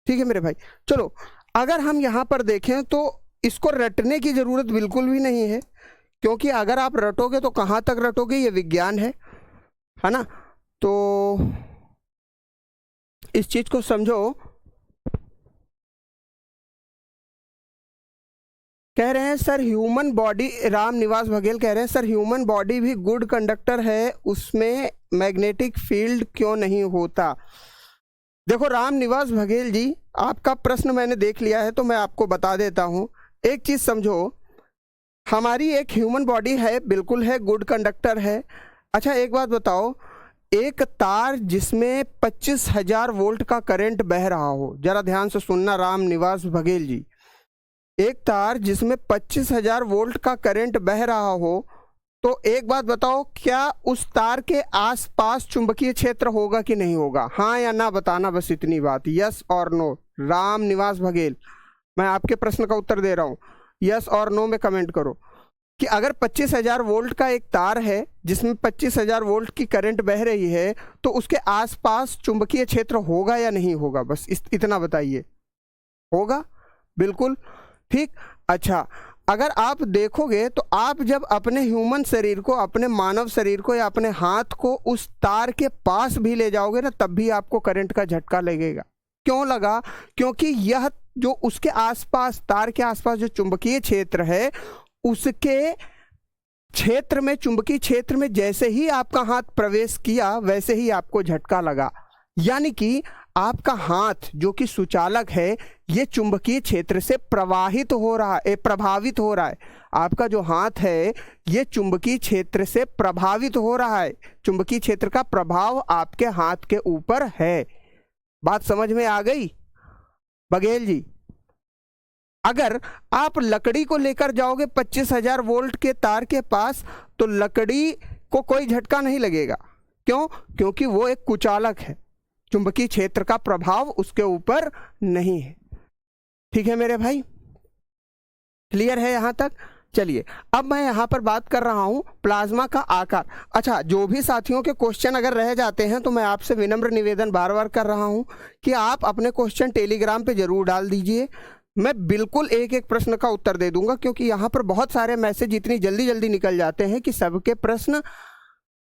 ठीक है मेरे भाई। चलो अगर हम यहाँ पर देखें तो इसको रटने की जरूरत बिल्कुल भी नहीं है, क्योंकि अगर आप रटोगे तो कहाँ तक रटोगे, ये विज्ञान है ना? तो इस चीज को समझो। कह रहे हैं sir human body, Ram Niwas Baghel कह रहे हैं सर ह्यूमन बॉडी भी गुड कंडक्टर है, उसमें मैग्नेटिक फील्ड क्यों नहीं होता? देखो राम निवास बघेल जी, आपका प्रश्न मैंने देख लिया है तो मैं आपको बता देता हूं। एक चीज समझो, हमारी एक ह्यूमन बॉडी है, बिल्कुल है, गुड कंडक्टर है। अच्छा एक बात बताओ, एक तार जिसमें 25,000 वोल्ट का करंट बह रहा हो, जरा ध्यान से सुनना राम निवास बघेल जी, एक तार जिसमें 25,000 वोल्ट का करंट बह रहा हो, तो एक बात बताओ, क्या उस तार के आसपास चुंबकीय क्षेत्र होगा कि नहीं होगा? हाँ या ना बताना, बस इतनी बात, यस और नो। राम निवास बघेल, मैं आपके प्रश्न का उत्तर दे रहा हूँ, यस और नो में कमेंट करो कि अगर 25,000 वोल्ट का एक तार है जिसमें 25,000 वोल्ट की करंट बह रही है, तो उसके आसपास चुंबकीय क्षेत्र होगा या नहीं होगा? बस इतना बताइए। होगा, बिल्कुल ठीक। अच्छा, अगर आप देखोगे तो आप जब अपने ह्यूमन शरीर को, अपने मानव शरीर को या अपने हाथ को उस तार के पास भी ले जाओगे ना, तब भी आपको करंट का झटका लगेगा। क्यों लगा? क्योंकि यह जो उसके आसपास, तार के आसपास जो चुंबकीय क्षेत्र है, उसके क्षेत्र में, चुंबकीय क्षेत्र में जैसे ही आपका हाथ प्रवेश किया वैसे ही आपको झटका लगा। यानी कि आपका हाथ जो कि सुचालक है, ये चुंबकीय क्षेत्र से प्रभावित हो रहा है। आपका जो हाथ है ये चुंबकीय क्षेत्र से प्रभावित हो रहा है। चुंबकीय क्षेत्र का प्रभाव आपके हाथ के ऊपर है। बात समझ में आ गई बघेल जी? अगर आप लकड़ी को लेकर जाओगे 25,000 वोल्ट के तार के पास, तो लकड़ी को कोई झटका नहीं लगेगा। क्यों? क्योंकि वो एक कुचालक है, चुंबकीय क्षेत्र का प्रभाव उसके ऊपर नहीं है। ठीक है मेरे भाई, क्लियर है यहां तक? चलिए, अब मैं यहां पर बात कर रहा हूं प्लाज्मा का आकार। अच्छा, जो भी साथियों के क्वेश्चन अगर रह जाते हैं तो मैं आपसे विनम्र निवेदन बार बार कर रहा हूं कि आप अपने क्वेश्चन टेलीग्राम पे जरूर डाल दीजिए। मैं बिल्कुल एक एक प्रश्न का उत्तर दे दूंगा, क्योंकि यहाँ पर बहुत सारे मैसेज इतनी जल्दी जल्दी निकल जाते हैं कि सबके प्रश्न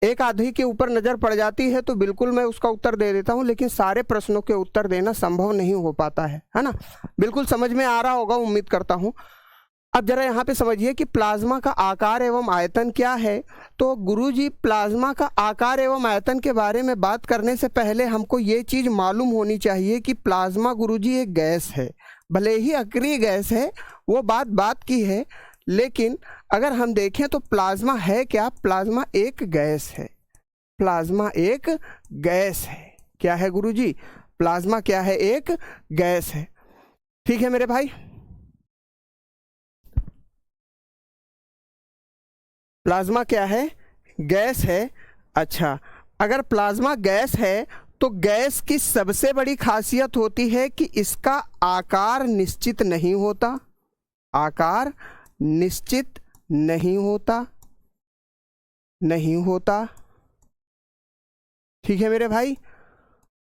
एक आधे के ऊपर नज़र पड़ जाती है तो बिल्कुल मैं उसका उत्तर दे देता हूँ, लेकिन सारे प्रश्नों के उत्तर देना संभव नहीं हो पाता है ना? बिल्कुल समझ में आ रहा होगा, उम्मीद करता हूँ। अब जरा यहाँ पे समझिए कि प्लाज्मा का आकार एवं आयतन क्या है। तो गुरुजी, प्लाज्मा का आकार एवं आयतन के बारे में बात करने से पहले हमको ये चीज़ मालूम होनी चाहिए कि प्लाज्मा गुरुजी एक गैस है। भले ही अक्रिय गैस है, वो बात की है, लेकिन अगर हम देखें तो प्लाज्मा है क्या? प्लाज्मा एक गैस है। प्लाज्मा एक गैस है। क्या है गुरुजी? प्लाज्मा क्या है? एक गैस है। ठीक है मेरे भाई, प्लाज्मा क्या है? गैस है। अच्छा, अगर प्लाज्मा गैस है तो गैस की सबसे बड़ी खासियत होती है कि इसका आकार निश्चित नहीं होता। आकार निश्चित नहीं होता। ठीक है मेरे भाई,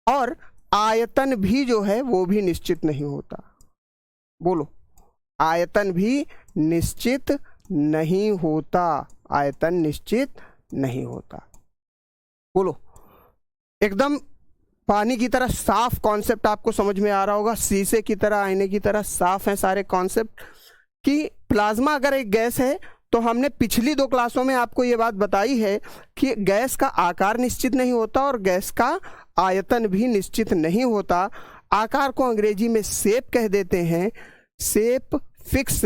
और आयतन भी जो है वो भी निश्चित नहीं होता। बोलो, आयतन भी निश्चित नहीं होता। आयतन निश्चित नहीं होता। बोलो, एकदम पानी की तरह साफ कॉन्सेप्ट आपको समझ में आ रहा होगा, शीशे की तरह, आईने की तरह साफ है सारे कॉन्सेप्ट कि प्लाज्मा अगर एक गैस है तो हमने पिछली 2 क्लासों में आपको ये बात बताई है कि गैस का आकार निश्चित नहीं होता और गैस का आयतन भी निश्चित नहीं होता। आकार को अंग्रेजी में शेप कह देते हैं। शेप फिक्स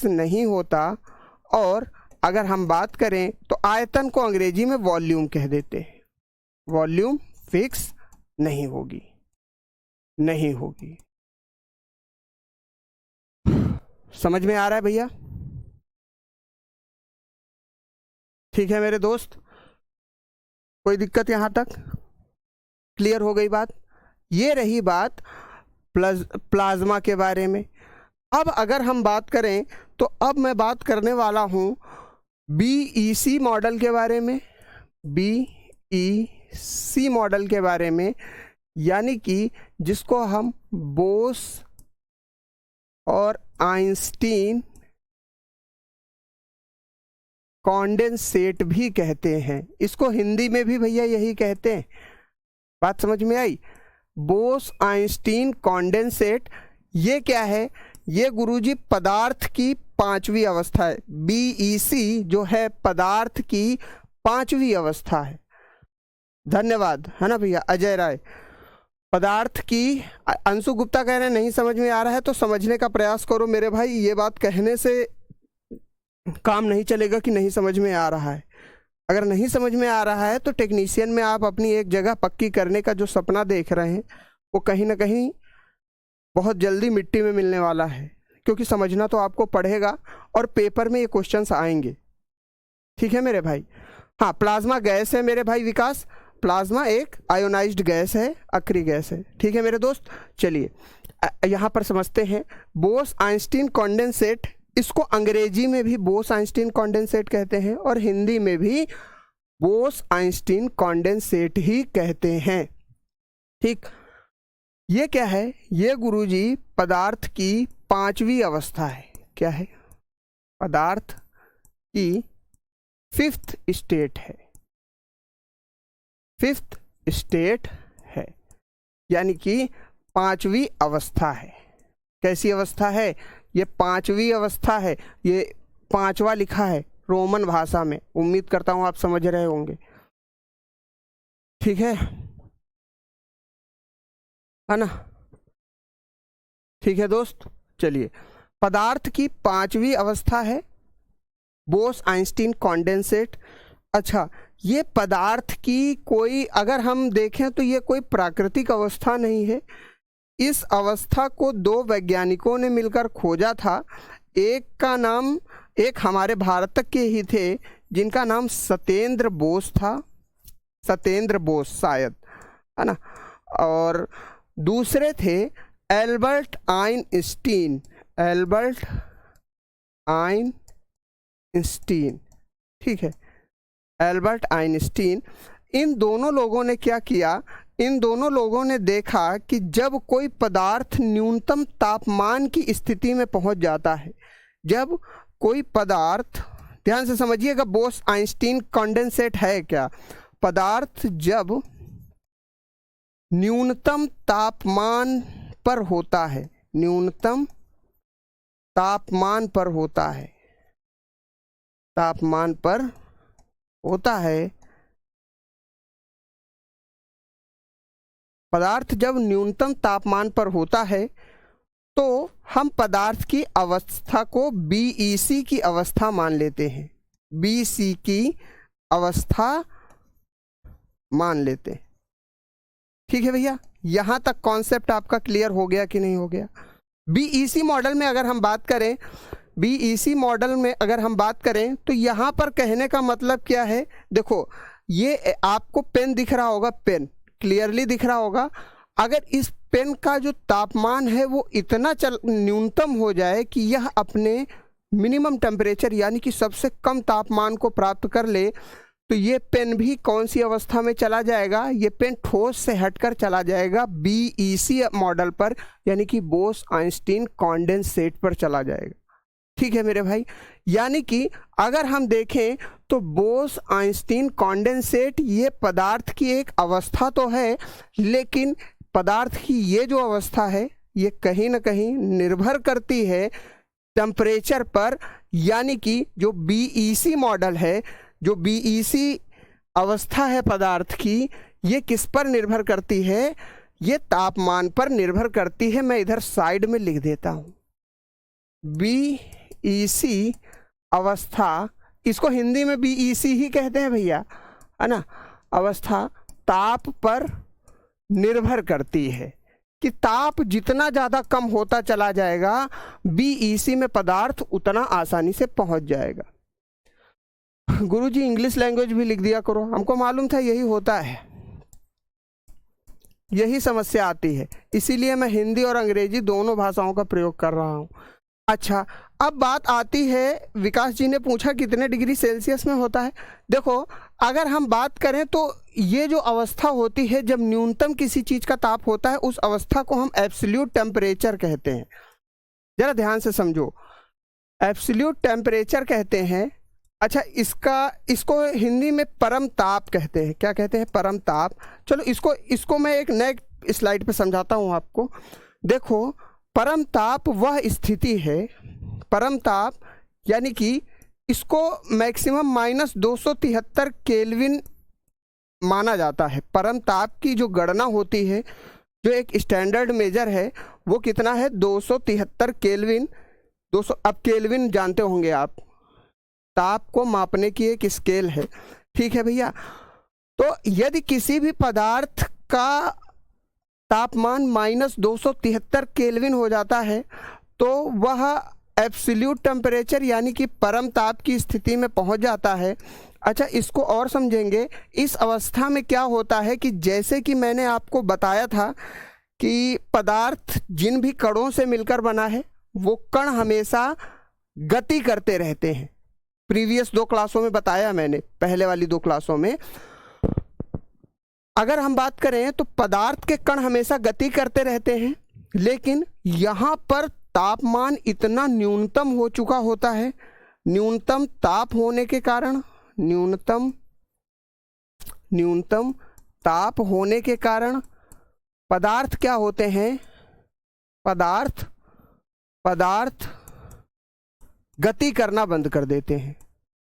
नहीं होता। और अगर हम बात करें तो आयतन को अंग्रेजी में वॉल्यूम कह देते हैं। वॉल्यूम फिक्स नहीं होगी। समझ में आ रहा है भैया? ठीक है मेरे दोस्त, कोई दिक्कत यहां तक? क्लियर हो गई बात? ये रही बात प्लाज्मा के बारे में। अब अगर हम बात करें तो अब मैं बात करने वाला हूं बीईसी मॉडल के बारे में। बीईसी मॉडल के बारे में, यानी कि जिसको हम बोस और आइंस्टीन कॉन्डेंसेट भी कहते हैं। इसको हिंदी में भी भैया यही कहते हैं। बात समझ में आई? बोस आइंस्टीन कॉन्डेंसेट, ये क्या है? ये गुरुजी पदार्थ की 5वीं अवस्था है। बीईसी जो है पदार्थ की 5वीं अवस्था है। धन्यवाद, है ना भैया? अजय राय, पदार्थ की। अंशु गुप्ता कह रहे हैं नहीं समझ में आ रहा है तो समझने का प्रयास करो मेरे भाई। ये बात कहने से काम नहीं चलेगा कि नहीं समझ में आ रहा है। अगर नहीं समझ में आ रहा है तो टेक्नीशियन में आप अपनी एक जगह पक्की करने का जो सपना देख रहे हैं वो कहीं ना कहीं बहुत जल्दी मिट्टी में मिलने वाला है, क्योंकि समझना तो आपको पड़ेगा और पेपर में ये क्वेश्चंस आएंगे। ठीक है मेरे भाई। हाँ, प्लाज्मा गैस है मेरे भाई विकास, प्लाज्मा एक आयोनाइज्ड गैस है, अक्रिय गैस है। ठीक है मेरे दोस्त, चलिए यहाँ पर समझते हैं बोस आइंस्टीन कॉन्डेंसेट। इसको अंग्रेजी में भी बोस आइंस्टीन कॉन्डेंसेट कहते हैं और हिंदी में भी बोस आइंस्टीन कॉन्डेंसेट ही कहते हैं। ठीक, ये क्या है? ये गुरुजी पदार्थ की 5वीं अवस्था है। क्या है? पदार्थ की 5th स्टेट है। 5th स्टेट है, यानी कि 5वीं अवस्था है। कैसी अवस्था है? ये 5वीं अवस्था है। ये 5वां लिखा है रोमन भाषा में, उम्मीद करता हूं आप समझ रहे होंगे। ठीक है ना? ठीक है दोस्त, चलिए पदार्थ की 5वीं अवस्था है बोस आइंस्टीन कॉन्डेंसेट। अच्छा, ये पदार्थ की कोई, अगर हम देखें तो ये कोई प्राकृतिक अवस्था नहीं है। इस अवस्था को 2 वैज्ञानिकों ने मिलकर खोजा था। एक का नाम, एक हमारे भारत के ही थे जिनका नाम सत्येंद्र बोस था, सत्येंद्र बोस शायद, है ना, और दूसरे थे एल्बर्ट आइंस्टीन, एल्बर्ट आइंस्टीन। ठीक है, एल्बर्ट आइंस्टीन। इन दोनों लोगों ने क्या किया? इन दोनों लोगों ने देखा कि जब कोई पदार्थ न्यूनतम तापमान की स्थिति में पहुंच जाता है, जब कोई पदार्थ, ध्यान से समझिएगा, बोस आइंस्टीन कॉन्डेंसेट है क्या? पदार्थ जब न्यूनतम तापमान पर होता है, न्यूनतम तापमान पर होता है, तापमान पर होता है, पदार्थ जब न्यूनतम तापमान पर होता है तो हम पदार्थ की अवस्था को BEC की अवस्था मान लेते हैं, BC की अवस्था मान लेते हैं। ठीक है भैया, यहाँ तक कॉन्सेप्ट आपका क्लियर हो गया कि नहीं हो गया? BEC मॉडल में अगर हम बात करें, BEC मॉडल में अगर हम बात करें तो यहाँ पर कहने का मतलब क्या है? देखो, ये आपको पेन दिख रहा होगा, पेन क्लियरली दिख रहा होगा। अगर इस पेन का जो तापमान है वो इतना न्यूनतम हो जाए कि यह अपने मिनिमम टेम्परेचर यानी कि सबसे कम तापमान को प्राप्त कर ले, तो ये पेन भी कौन सी अवस्था में चला जाएगा? ये पेन ठोस से हटकर चला जाएगा BEC मॉडल पर, यानी कि बोस आइंस्टीन कॉन्डेंसेट पर चला जाएगा। ठीक है मेरे भाई, यानी कि अगर हम देखें तो बोस आइंस्टीन कॉन्डेंसेट ये पदार्थ की एक अवस्था तो है, लेकिन पदार्थ की ये जो अवस्था है ये कहीं ना कहीं निर्भर करती है टेम्परेचर पर, यानी कि जो BEC मॉडल है, जो BEC अवस्था है पदार्थ की, ये किस पर निर्भर करती है? ये तापमान पर निर्भर करती है। मैं इधर साइड में लिख देता हूँ, BEC अवस्था, इसको हिंदी में BEC ही कहते हैं भैया, है ना। अवस्था ताप पर निर्भर करती है कि ताप जितना ज़्यादा कम होता चला जाएगा BEC में पदार्थ उतना आसानी से पहुंच जाएगा। गुरुजी इंग्लिश लैंग्वेज भी लिख दिया करो, हमको मालूम था यही होता है, यही समस्या आती है, इसीलिए मैं हिंदी और अंग्रेजी दोनों भाषाओं का प्रयोग कर रहा हूँ। अच्छा, अब बात आती है, विकास जी ने पूछा कितने डिग्री सेल्सियस में होता है। देखो, अगर हम बात करें तो ये जो अवस्था होती है जब न्यूनतम किसी चीज़ का ताप होता है, उस अवस्था को हम एब्सोल्यूट टेम्परेचर कहते हैं। जरा ध्यान से समझो, एब्सोल्यूट टेम्परेचर कहते हैं। अच्छा, इसको हिंदी में परम ताप कहते हैं। क्या कहते हैं? परम ताप। चलो इसको मैं एक नए स्लाइड पे समझाता हूँ आपको। देखो, परम ताप वह स्थिति है, परम ताप यानी कि इसको मैक्सिमम -273 केल्विन माना जाता है। परम ताप की जो गणना होती है, जो एक स्टैंडर्ड मेजर है, वो कितना है? 273 केल्विन। 200, अब केल्विन जानते होंगे आप, ताप को मापने की एक स्केल है। ठीक है भैया। तो यदि किसी भी पदार्थ का तापमान -273 केल्विन हो जाता है तो वह एब्सोल्यूट टेम्परेचर यानी कि परम ताप की स्थिति में पहुंच जाता है। अच्छा, इसको और समझेंगे। इस अवस्था में क्या होता है कि जैसे कि मैंने आपको बताया था कि पदार्थ जिन भी कणों से मिलकर बना है वो कण हमेशा गति करते रहते हैं। प्रीवियस 2 क्लासों में बताया मैंने, पहले वाली 2 क्लासों में। अगर हम बात करें तो पदार्थ के कण हमेशा गति करते रहते हैं, लेकिन यहाँ पर तापमान इतना न्यूनतम हो चुका होता है। न्यूनतम ताप होने के कारण, न्यूनतम ताप होने के कारण पदार्थ क्या होते हैं, पदार्थ गति करना बंद कर देते हैं,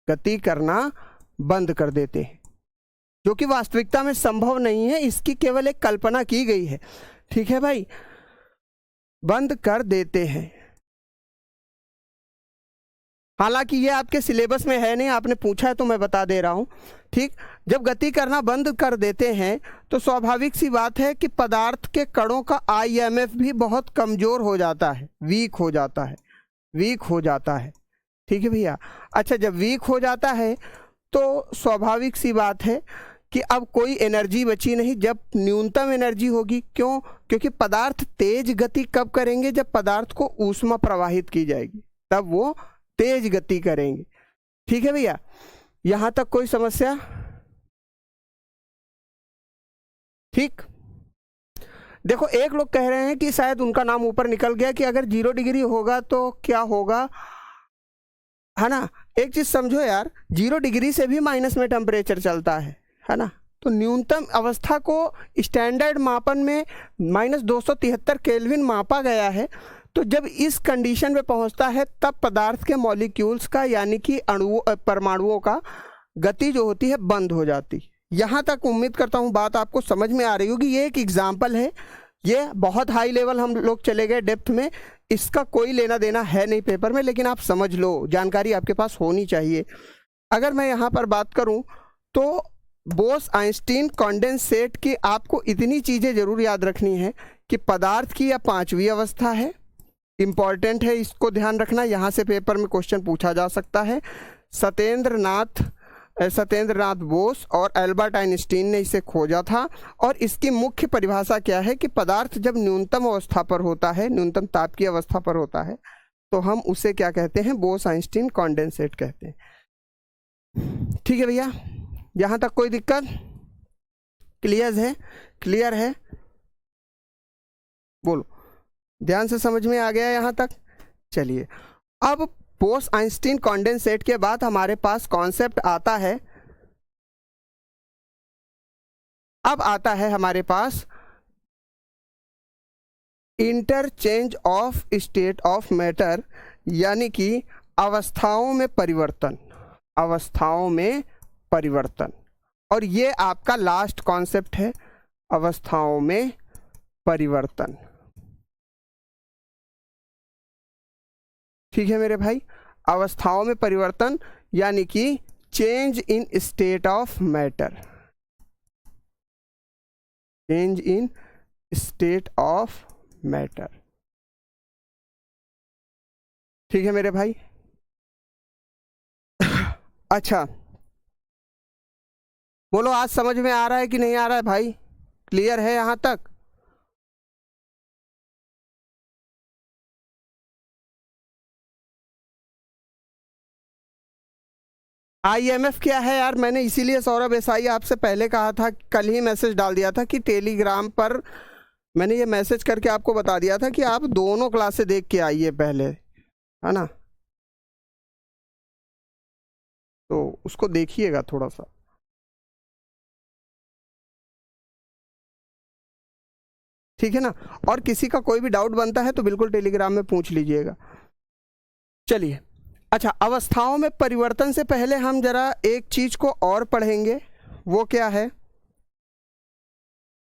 गति करना बंद कर देते हैं, जो कि वास्तविकता में संभव नहीं है, इसकी केवल एक कल्पना की गई है। ठीक है भाई, बंद कर देते हैं। हालांकि ये आपके सिलेबस में है नहीं, आपने पूछा है तो मैं बता दे रहा हूं। ठीक, जब गति करना बंद कर देते हैं तो स्वाभाविक सी बात है कि पदार्थ के कणों का IMF भी बहुत कमजोर हो जाता है, वीक हो जाता है। ठीक है भैया। अच्छा, जब वीक हो जाता है तो स्वाभाविक सी बात है कि अब कोई एनर्जी बची नहीं, जब न्यूनतम एनर्जी होगी। क्यों? क्योंकि पदार्थ तेज गति कब करेंगे? जब पदार्थ को ऊष्मा प्रवाहित की जाएगी तब वो तेज गति करेंगे। ठीक है भैया, यहां तक कोई समस्या? ठीक, देखो एक लोग कह रहे हैं कि शायद उनका नाम ऊपर निकल गया कि अगर 0 डिग्री होगा तो क्या होगा, है ना। एक चीज समझो यार, 0 डिग्री से भी माइनस में टेम्परेचर चलता है ना। तो न्यूनतम अवस्था को स्टैंडर्ड मापन में -273 केल्विन मापा गया है। तो जब इस कंडीशन में पहुंचता है तब पदार्थ के मॉलिक्यूल्स का यानी कि परमाणुओं का गति जो होती है बंद हो जाती। यहाँ तक उम्मीद करता हूँ बात आपको समझ में आ रही होगी। ये एक एग्जाम्पल है, ये बहुत हाई लेवल हम लोग चले गए डेप्थ में, इसका कोई लेना देना है नहीं पेपर में, लेकिन आप समझ लो, जानकारी आपके पास होनी चाहिए। अगर मैं यहाँ पर बात करूँ तो बोस-आइंस्टीन कॉन्डेंसेट की आपको इतनी चीज़ें जरूर याद रखनी है कि पदार्थ की यह 5वीं अवस्था है, इंपॉर्टेंट है, इसको ध्यान रखना। यहाँ से पेपर में क्वेश्चन पूछा जा सकता है। सत्येंद्रनाथ बोस और एल्बर्ट आइंस्टीन ने इसे खोजा था। और इसकी मुख्य परिभाषा क्या है कि पदार्थ जब न्यूनतम अवस्था पर होता है, न्यूनतम ताप की अवस्था पर होता है, तो हम उसे क्या कहते हैं? बोस-आइंस्टीन कॉन्डेंसेट कहते हैं। ठीक है भैया, यहाँ तक कोई दिक्कत? क्लियर है? बोलो, ध्यान से समझ में आ गया यहाँ तक? चलिए, अब बोस-आइंस्टीन कॉन्डेंसेट के बाद हमारे पास कॉन्सेप्ट आता है, अब आता है हमारे पास interchange of state of matter, यानी कि अवस्थाओं में परिवर्तन। और ये आपका लास्ट कॉन्सेप्ट है, अवस्थाओं में परिवर्तन। ठीक है मेरे भाई, अवस्थाओं में परिवर्तन यानी कि change in state of matter, change in state of matter. ठीक है मेरे भाई। अच्छा, बोलो आज समझ में आ रहा है कि नहीं आ रहा है भाई? क्लियर है यहां तक? IMF क्या है यार? मैंने इसीलिए सौरभ एसआई आपसे पहले कहा था, कल ही मैसेज डाल दिया था कि टेलीग्राम पर मैंने ये मैसेज करके आपको बता दिया था कि आप दोनों क्लासें देख के आइए पहले, है ना। तो उसको देखिएगा थोड़ा सा। ठीक है ना। और किसी का कोई भी डाउट बनता है तो बिल्कुल टेलीग्राम में पूछ लीजिएगा। चलिए, अच्छा, अवस्थाओं में परिवर्तन से पहले हम जरा एक चीज को और पढ़ेंगे। वो क्या है?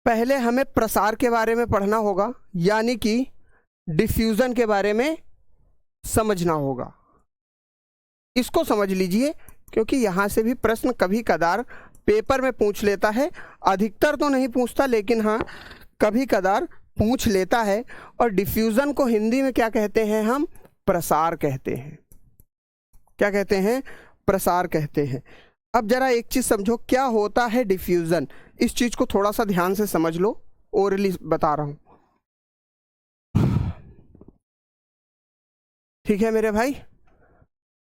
पहले हमें प्रसार के बारे में पढ़ना होगा, यानी कि डिफ्यूजन के बारे में समझना होगा। इसको समझ लीजिए क्योंकि यहाँ से भी प्रश्न कभी कदार पेपर में पूछ लेता है, अधिकतर तो नहीं पूछता लेकिन हाँ कभी कदार पूछ लेता है। और डिफ्यूज़न को हिंदी में क्या कहते हैं हम? प्रसार कहते हैं। क्या कहते हैं? प्रसार कहते हैं। अब जरा एक चीज़ समझो, क्या होता है डिफ्यूज़न? इस चीज़ को थोड़ा सा ध्यान से समझ लो, ओरली बता रहा हूँ। ठीक है मेरे भाई,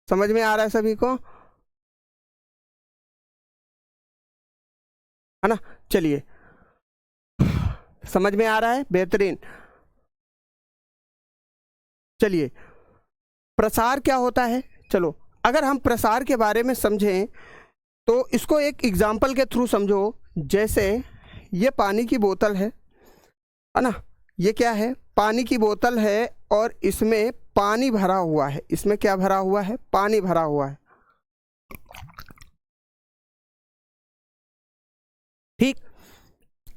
समझ में आ रहा है सभी को, है ना? चलिए, समझ में आ रहा है, बेहतरीन। चलिए, प्रसार क्या होता है? चलो, अगर हम प्रसार के बारे में समझें तो इसको एक एग्जाम्पल के थ्रू समझो। जैसे ये पानी की बोतल है ना? ये क्या है? पानी की बोतल है और इसमें पानी भरा हुआ है। इसमें क्या भरा हुआ है? पानी भरा हुआ है। ठीक।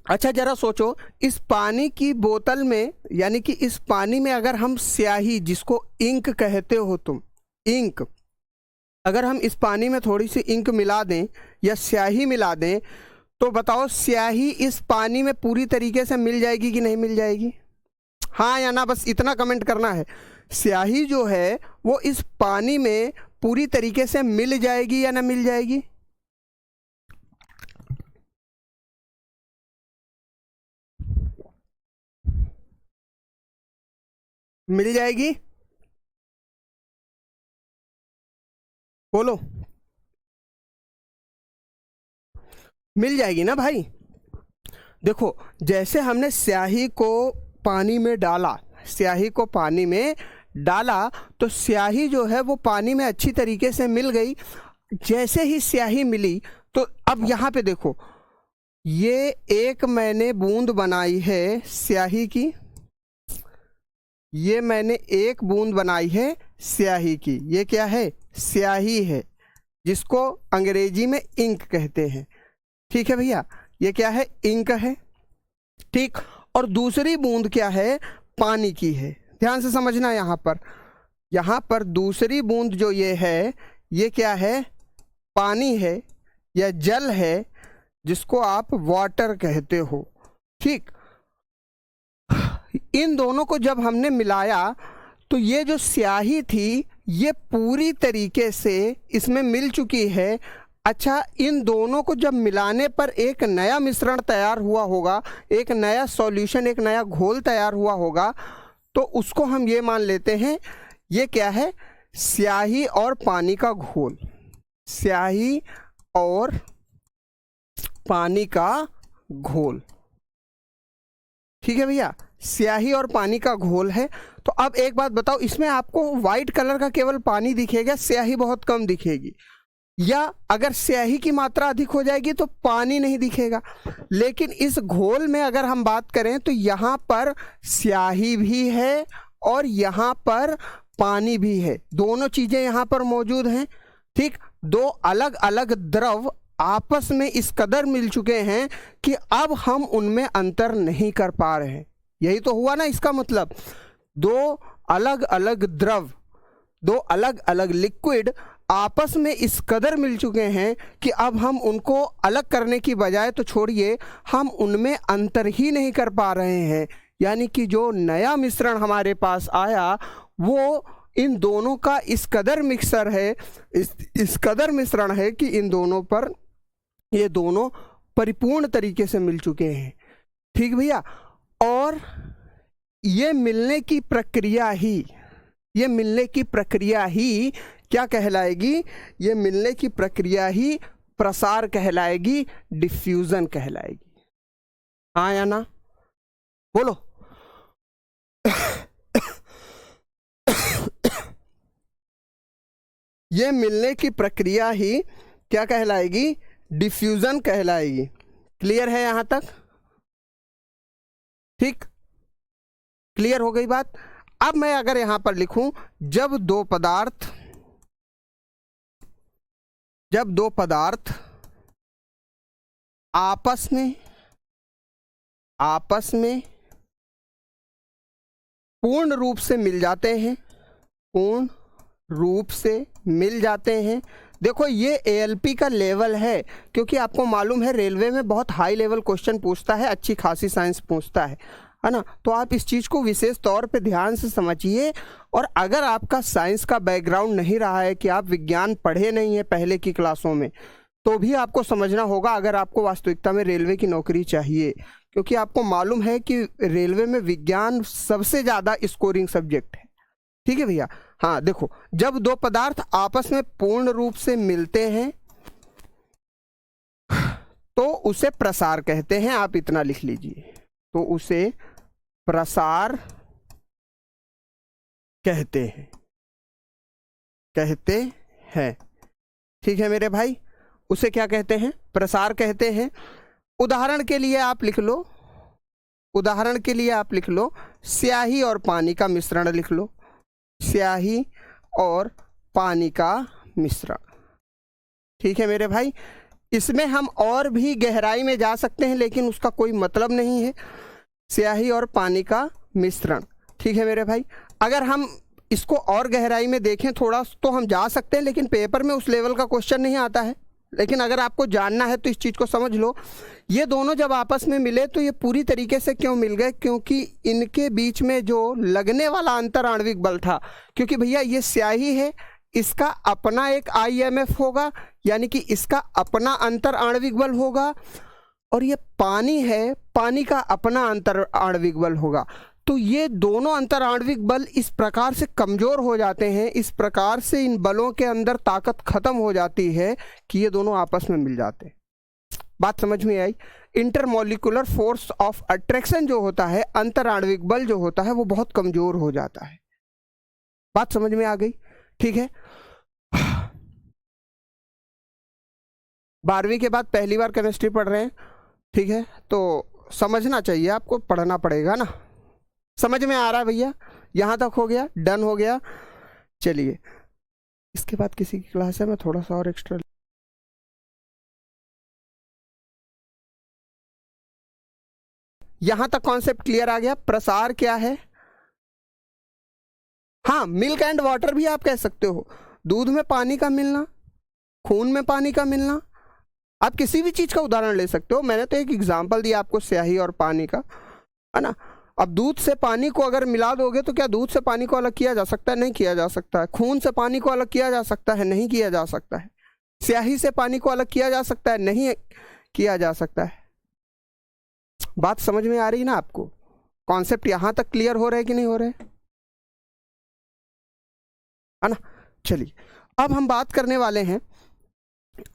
अच्छा जरा सोचो, इस पानी की बोतल में, यानी कि इस पानी में अगर हम स्याही, जिसको इंक कहते हो तुम, इंक, अगर हम इस पानी में थोड़ी सी इंक मिला दें या स्याही मिला दें, तो बताओ स्याही इस पानी में पूरी तरीके से मिल जाएगी कि नहीं मिल जाएगी? हाँ या ना, बस इतना कमेंट करना है। स्याही जो है वो इस पानी में पूरी तरीके से मिल जाएगी या ना मिल जाएगी? मिल जाएगी? बोलो, मिल जाएगी ना भाई? देखो, जैसे हमने स्याही को पानी में डाला, स्याही को पानी में डाला तो स्याही जो है वो पानी में अच्छी तरीके से मिल गई। जैसे ही स्याही मिली तो अब यहाँ पे देखो, ये एक मैंने बूंद बनाई है स्याही की, ये मैंने एक बूंद बनाई है स्याही की। ये क्या है? स्याही है, जिसको अंग्रेजी में इंक कहते हैं। ठीक है भैया, ये क्या है? इंक है। ठीक। और दूसरी बूंद क्या है? पानी की है। ध्यान से समझना, यहाँ पर दूसरी बूंद जो ये है, ये क्या है? पानी है या जल है, जिसको आप वाटर कहते हो। ठीक। इन दोनों को जब हमने मिलाया तो ये जो स्याही थी ये पूरी तरीके से इसमें मिल चुकी है। अच्छा, इन दोनों को जब मिलाने पर एक नया मिश्रण तैयार हुआ होगा, एक नया सॉल्यूशन, एक नया घोल तैयार हुआ होगा, तो उसको हम ये मान लेते हैं, ये क्या है? स्याही और पानी का घोल। स्याही और पानी का घोल। ठीक है भैया, स्याही और पानी का घोल है। तो अब एक बात बताओ, इसमें आपको व्हाइट कलर का केवल पानी दिखेगा, स्याही बहुत कम दिखेगी, या अगर स्याही की मात्रा अधिक हो जाएगी तो पानी नहीं दिखेगा। लेकिन इस घोल में अगर हम बात करें तो यहाँ पर स्याही भी है और यहाँ पर पानी भी है, दोनों चीजें यहाँ पर मौजूद हैं। ठीक। दो अलग अलग द्रव आपस में इस कदर मिल चुके हैं कि अब हम उनमें अंतर नहीं कर पा रहे हैं। यही तो हुआ ना इसका मतलब। दो अलग अलग द्रव, दो अलग अलग लिक्विड आपस में इस कदर मिल चुके हैं कि अब हम उनको अलग करने की बजाय, तो छोड़िए, हम उनमें अंतर ही नहीं कर पा रहे हैं। यानी कि जो नया मिश्रण हमारे पास आया वो इन दोनों का इस कदर मिक्सर है, इस कदर मिश्रण है कि इन दोनों पर ये दोनों परिपूर्ण तरीके से मिल चुके हैं। ठीक भैया। और ये मिलने की प्रक्रिया ही, ये मिलने की प्रक्रिया ही क्या कहलाएगी? ये मिलने की प्रक्रिया ही प्रसार कहलाएगी, डिफ्यूजन कहलाएगी। हाँ या ना? बोलो। ये मिलने की प्रक्रिया ही क्या कहलाएगी? डिफ्यूजन कहलाएगी। क्लियर है यहां तक? ठीक, क्लियर हो गई बात। अब मैं अगर यहां पर लिखूं, जब दो पदार्थ आपस में पूर्ण रूप से मिल जाते हैं, पूर्ण रूप से मिल जाते हैं, देखो ये एएलपी का लेवल है, क्योंकि आपको मालूम है रेलवे में बहुत हाई लेवल क्वेश्चन पूछता है, अच्छी खासी साइंस पूछता है ना। तो आप इस चीज़ को विशेष तौर पे ध्यान से समझिए। और अगर आपका साइंस का बैकग्राउंड नहीं रहा है, कि आप विज्ञान पढ़े नहीं है पहले की क्लासों में, तो भी आपको समझना होगा अगर आपको वास्तविकता में रेलवे की नौकरी चाहिए, क्योंकि आपको मालूम है कि रेलवे में विज्ञान सबसे ज़्यादा स्कोरिंग सब्जेक्ट है। ठीक है भैया। हाँ देखो, जब दो पदार्थ आपस में पूर्ण रूप से मिलते हैं तो उसे प्रसार कहते हैं। आप इतना लिख लीजिए, तो उसे प्रसार कहते हैं। ठीक है मेरे भाई, उसे क्या कहते हैं? प्रसार कहते हैं। उदाहरण के लिए आप लिख लो, स्याही और पानी का मिश्रण लिख लो, स्याही और पानी का मिश्रण। ठीक है मेरे भाई, इसमें हम और भी गहराई में जा सकते हैं, लेकिन उसका कोई मतलब नहीं है। स्याही और पानी का मिश्रण। ठीक है मेरे भाई, अगर हम इसको और गहराई में देखें थोड़ा तो हम जा सकते हैं, लेकिन पेपर में उस लेवल का क्वेश्चन नहीं आता है। लेकिन अगर आपको जानना है तो इस चीज़ को समझ लो, ये दोनों जब आपस में मिले तो ये पूरी तरीके से क्यों मिल गए? क्योंकि इनके बीच में जो लगने वाला अंतर आणविक बल था, क्योंकि भैया ये स्याही है, इसका अपना एक IMF होगा, यानी कि इसका अपना अंतर आणविक बल होगा, और ये पानी है, पानी का अपना अंतर आणविक बल होगा। तो ये दोनों अंतर आणविक बल इस प्रकार से कमज़ोर हो जाते हैं, इस प्रकार से इन बलों के अंदर ताकत खत्म हो जाती है कि ये दोनों आपस में मिल जाते हैं। बात समझ में आई? इंटरमोलिकुलर फोर्स ऑफ अट्रैक्शन जो होता है, अंतर आणविक बल जो होता है, वो बहुत कमज़ोर हो जाता है। बात समझ में आ गई? ठीक है। 12वीं के बाद पहली बार केमिस्ट्री पढ़ रहे हैं, ठीक है, तो समझना चाहिए, आपको पढ़ना पड़ेगा ना। समझ में आ रहा है भैया? यहाँ तक हो गया, डन हो गया। चलिए, इसके बाद किसी की क्लास है, मैं थोड़ा सा और एक्स्ट्रा। यहाँ तक कॉन्सेप्ट क्लियर आ गया। प्रसार क्या है? हाँ, मिल्क एंड वाटर भी आप कह सकते हो। दूध में पानी का मिलना, खून में पानी का मिलना, आप किसी भी चीज़ का उदाहरण ले सकते हो। मैंने तो एक एग्जाम्पल दिया आपको स्याही और पानी का, है ना। अब दूध से पानी को अगर मिला दोगे तो क्या दूध से पानी को अलग किया जा सकता है? नहीं किया जा सकता है। खून से पानी को अलग किया जा सकता है? नहीं किया जा सकता है। स्याही से पानी को अलग किया जा सकता है? नहीं किया जा सकता है। बात समझ में आ रही ना आपको? कॉन्सेप्ट यहां तक क्लियर हो रहे हैं कि नहीं हो रहे, है ना। चलिए, अब हम बात करने वाले हैं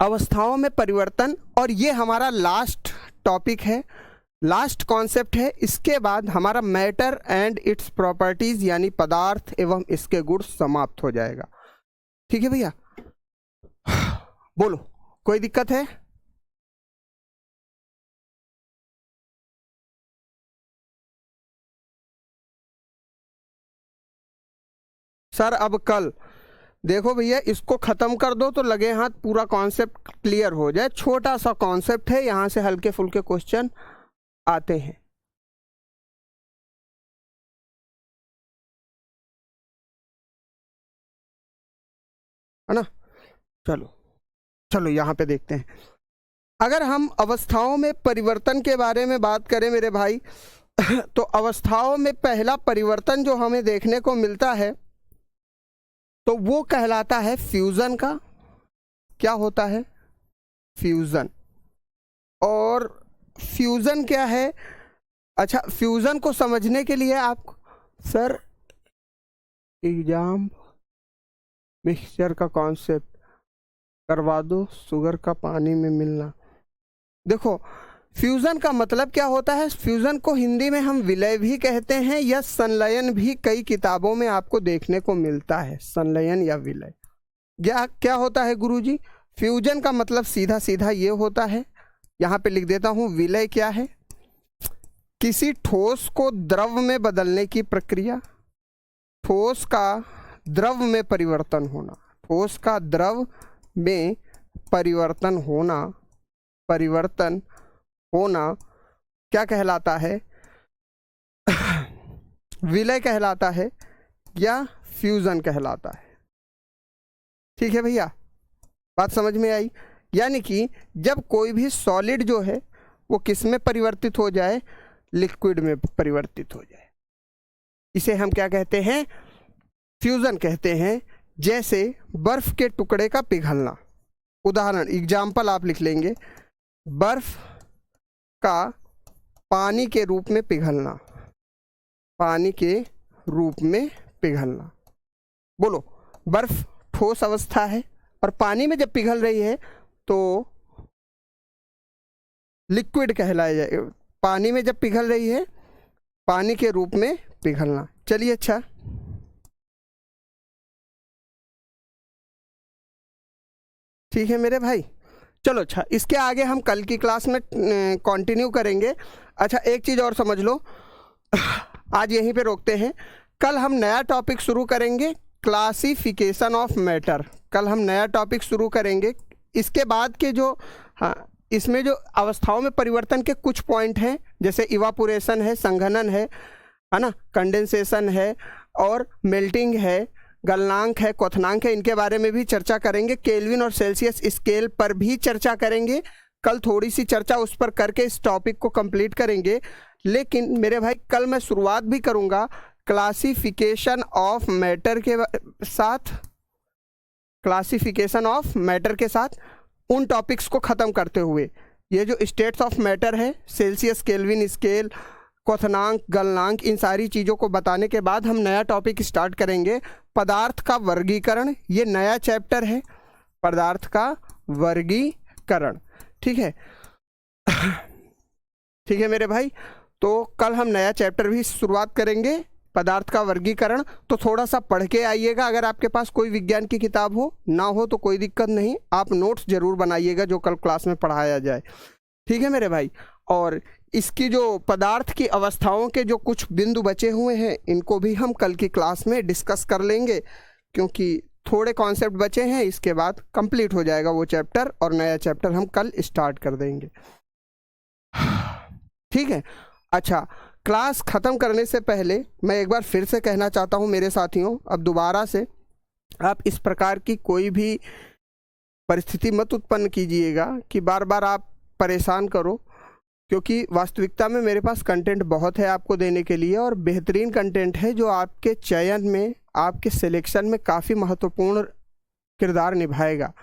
अवस्थाओं में परिवर्तन, और ये हमारा लास्ट टॉपिक है, लास्ट कॉन्सेप्ट है। इसके बाद हमारा मैटर एंड इट्स प्रॉपर्टीज, यानी पदार्थ एवं इसके गुण समाप्त हो जाएगा। ठीक है भैया, बोलो, कोई दिक्कत है? सर अब कल देखो भैया, इसको खत्म कर दो तो लगे हाथ पूरा कॉन्सेप्ट क्लियर हो जाए। छोटा सा कॉन्सेप्ट है, यहां से हल्के फुल्के क्वेश्चन आते हैं। है ना। चलो चलो यहाँ पे देखते हैं। अगर हम अवस्थाओं में परिवर्तन के बारे में बात करें मेरे भाई, तो अवस्थाओं में पहला परिवर्तन जो हमें देखने को मिलता है तो वो कहलाता है फ्यूजन का। क्या होता है? फ्यूजन। और फ्यूजन क्या है? अच्छा, फ्यूजन को समझने के लिए आप सर एग्जाम मिक्सचर का कॉन्सेप्ट करवा दो, शुगर का पानी में मिलना। देखो, फ्यूजन का मतलब क्या होता है? फ्यूजन को हिंदी में हम विलय भी कहते हैं, या संलयन भी कई किताबों में आपको देखने को मिलता है, संलयन या विलय। क्या होता है गुरुजी? फ्यूजन का मतलब सीधा सीधा ये होता है, यहाँ पे लिख देता हूँ। विलय क्या है? किसी ठोस को द्रव में बदलने की प्रक्रिया, ठोस का द्रव में परिवर्तन होना, ठोस का द्रव में परिवर्तन होना क्या कहलाता है? विलय कहलाता है या फ्यूजन कहलाता है। ठीक है भैया, बात समझ में आई? यानी कि जब कोई भी सॉलिड जो है वो किस में परिवर्तित हो जाए, लिक्विड में परिवर्तित हो जाए, इसे हम क्या कहते हैं, फ्यूजन कहते हैं। जैसे बर्फ के टुकड़े का पिघलना, उदाहरण एग्जाम्पल आप लिख लेंगे, बर्फ का पानी के रूप में पिघलना, पानी के रूप में पिघलना। बोलो, बर्फ ठोस अवस्था है और पानी में जब पिघल रही है तो लिक्विड कहलाया जाएगा। पानी में जब पिघल रही है, पानी के रूप में पिघलना। चलिए, अच्छा ठीक है मेरे भाई, चलो अच्छा, इसके आगे हम कल की क्लास में कंटिन्यू करेंगे। अच्छा, एक चीज़ और समझ लो, आज यहीं पे रोकते हैं। कल हम नया टॉपिक शुरू करेंगे, क्लासिफिकेशन ऑफ मैटर। कल हम नया टॉपिक शुरू करेंगे। इसके बाद के जो, हाँ, इसमें जो अवस्थाओं में परिवर्तन के कुछ पॉइंट हैं, जैसे इवापोरेशन है, संघनन है ना, कंडेंसेशन है और मेल्टिंग है, गलनांक है, क्वथनांक है, इनके बारे में भी चर्चा करेंगे। केल्विन और सेल्सियस स्केल पर भी चर्चा करेंगे। कल थोड़ी सी चर्चा उस पर करके इस टॉपिक को कंप्लीट करेंगे। लेकिन मेरे भाई कल मैं शुरुआत भी करूंगा क्लासिफिकेशन ऑफ मैटर के साथ, क्लासिफिकेशन ऑफ मैटर के साथ उन टॉपिक्स को ख़त्म करते हुए। ये जो स्टेट्स ऑफ मैटर है, सेल्सियस, केल्विन स्केल, क्वथनांक, गलनांक, इन सारी चीज़ों को बताने के बाद हम नया टॉपिक स्टार्ट करेंगे, पदार्थ का वर्गीकरण। ये नया चैप्टर है, पदार्थ का वर्गीकरण। ठीक है ठीक है मेरे भाई, तो कल हम नया चैप्टर भी शुरुआत करेंगे, पदार्थ का वर्गीकरण। तो थोड़ा सा पढ़ के आइएगा। अगर आपके पास कोई विज्ञान की किताब हो, ना हो तो कोई दिक्कत नहीं, आप नोट्स जरूर बनाइएगा जो कल क्लास में पढ़ाया जाए। ठीक है मेरे भाई, और इसकी जो पदार्थ की अवस्थाओं के जो कुछ बिंदु बचे हुए हैं, इनको भी हम कल की क्लास में डिस्कस कर लेंगे, क्योंकि थोड़े कॉन्सेप्ट बचे हैं। इसके बाद कंप्लीट हो जाएगा वो चैप्टर और नया चैप्टर हम कल स्टार्ट कर देंगे। ठीक है, अच्छा, क्लास ख़त्म करने से पहले मैं एक बार फिर से कहना चाहता हूँ मेरे साथियों, अब दोबारा से आप इस प्रकार की कोई भी परिस्थिति मत उत्पन्न कीजिएगा कि बार बार आप परेशान करो, क्योंकि वास्तविकता में मेरे पास कंटेंट बहुत है आपको देने के लिए, और बेहतरीन कंटेंट है जो आपके चयन में, आपके सिलेक्शन में काफ़ी महत्वपूर्ण किरदार निभाएगा।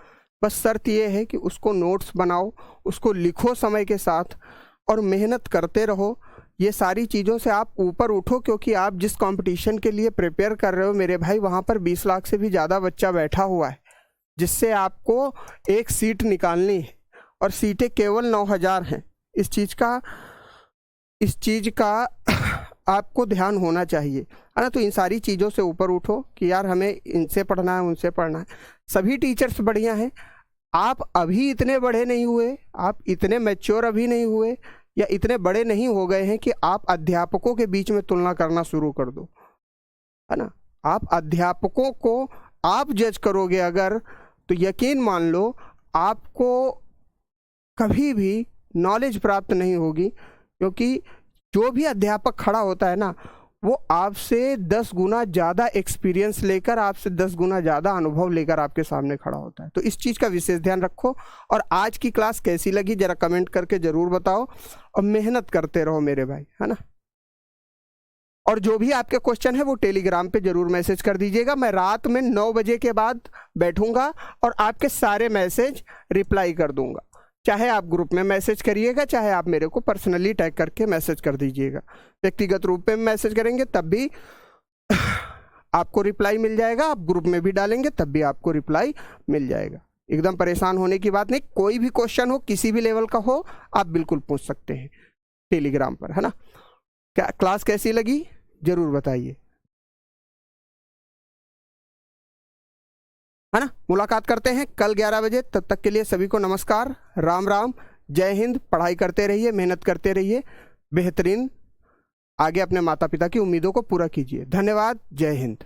बस शर्त ये है कि उसको नोट्स बनाओ, उसको लिखो समय के साथ और मेहनत करते रहो। ये सारी चीज़ों से आप ऊपर उठो, क्योंकि आप जिस कंपटीशन के लिए प्रिपेयर कर रहे हो मेरे भाई, वहाँ पर 20 लाख से भी ज़्यादा बच्चा बैठा हुआ है, जिससे आपको एक सीट निकालनी है, और सीटें केवल 9000 हैं। इस चीज़ का आपको ध्यान होना चाहिए, है ना। तो इन सारी चीज़ों से ऊपर उठो कि यार हमें इनसे पढ़ना है, उनसे पढ़ना है। सभी टीचर्स बढ़िया हैं, आप अभी इतने बड़े नहीं हुए, आप इतने मैच्योर अभी नहीं हुए, या इतने बड़े नहीं हो गए हैं कि आप अध्यापकों के बीच में तुलना करना शुरू कर दो, है ना। आप अध्यापकों को आप जज करोगे अगर, तो यकीन मान लो आपको कभी भी नॉलेज प्राप्त नहीं होगी, क्योंकि जो भी अध्यापक खड़ा होता है ना, वो आपसे 10 गुना ज़्यादा एक्सपीरियंस लेकर, आपसे 10 गुना ज़्यादा अनुभव लेकर आपके सामने खड़ा होता है। तो इस चीज़ का विशेष ध्यान रखो। और आज की क्लास कैसी लगी ज़रा कमेंट करके ज़रूर बताओ, और मेहनत करते रहो मेरे भाई, है ना। और जो भी आपके क्वेश्चन है वो टेलीग्राम पे ज़रूर मैसेज कर दीजिएगा। मैं रात में 9 बजे के बाद बैठूंगा और आपके सारे मैसेज रिप्लाई कर दूंगा। चाहे आप ग्रुप में मैसेज करिएगा, चाहे आप मेरे को पर्सनली टैग करके मैसेज कर दीजिएगा। व्यक्तिगत रूप में मैसेज करेंगे तब भी आपको रिप्लाई मिल जाएगा, आप ग्रुप में भी डालेंगे तब भी आपको रिप्लाई मिल जाएगा। एकदम परेशान होने की बात नहीं, कोई भी क्वेश्चन हो, किसी भी लेवल का हो, आप बिल्कुल पूछ सकते हैं टेलीग्राम पर, है ना। क्या क्लास कैसी लगी जरूर बताइए, है ना। मुलाकात करते हैं कल 11 बजे। तब तक के लिए सभी को नमस्कार, राम राम, जय हिंद। पढ़ाई करते रहिए, मेहनत करते रहिए, बेहतरीन आगे अपने माता पिता की उम्मीदों को पूरा कीजिए। धन्यवाद, जय हिंद।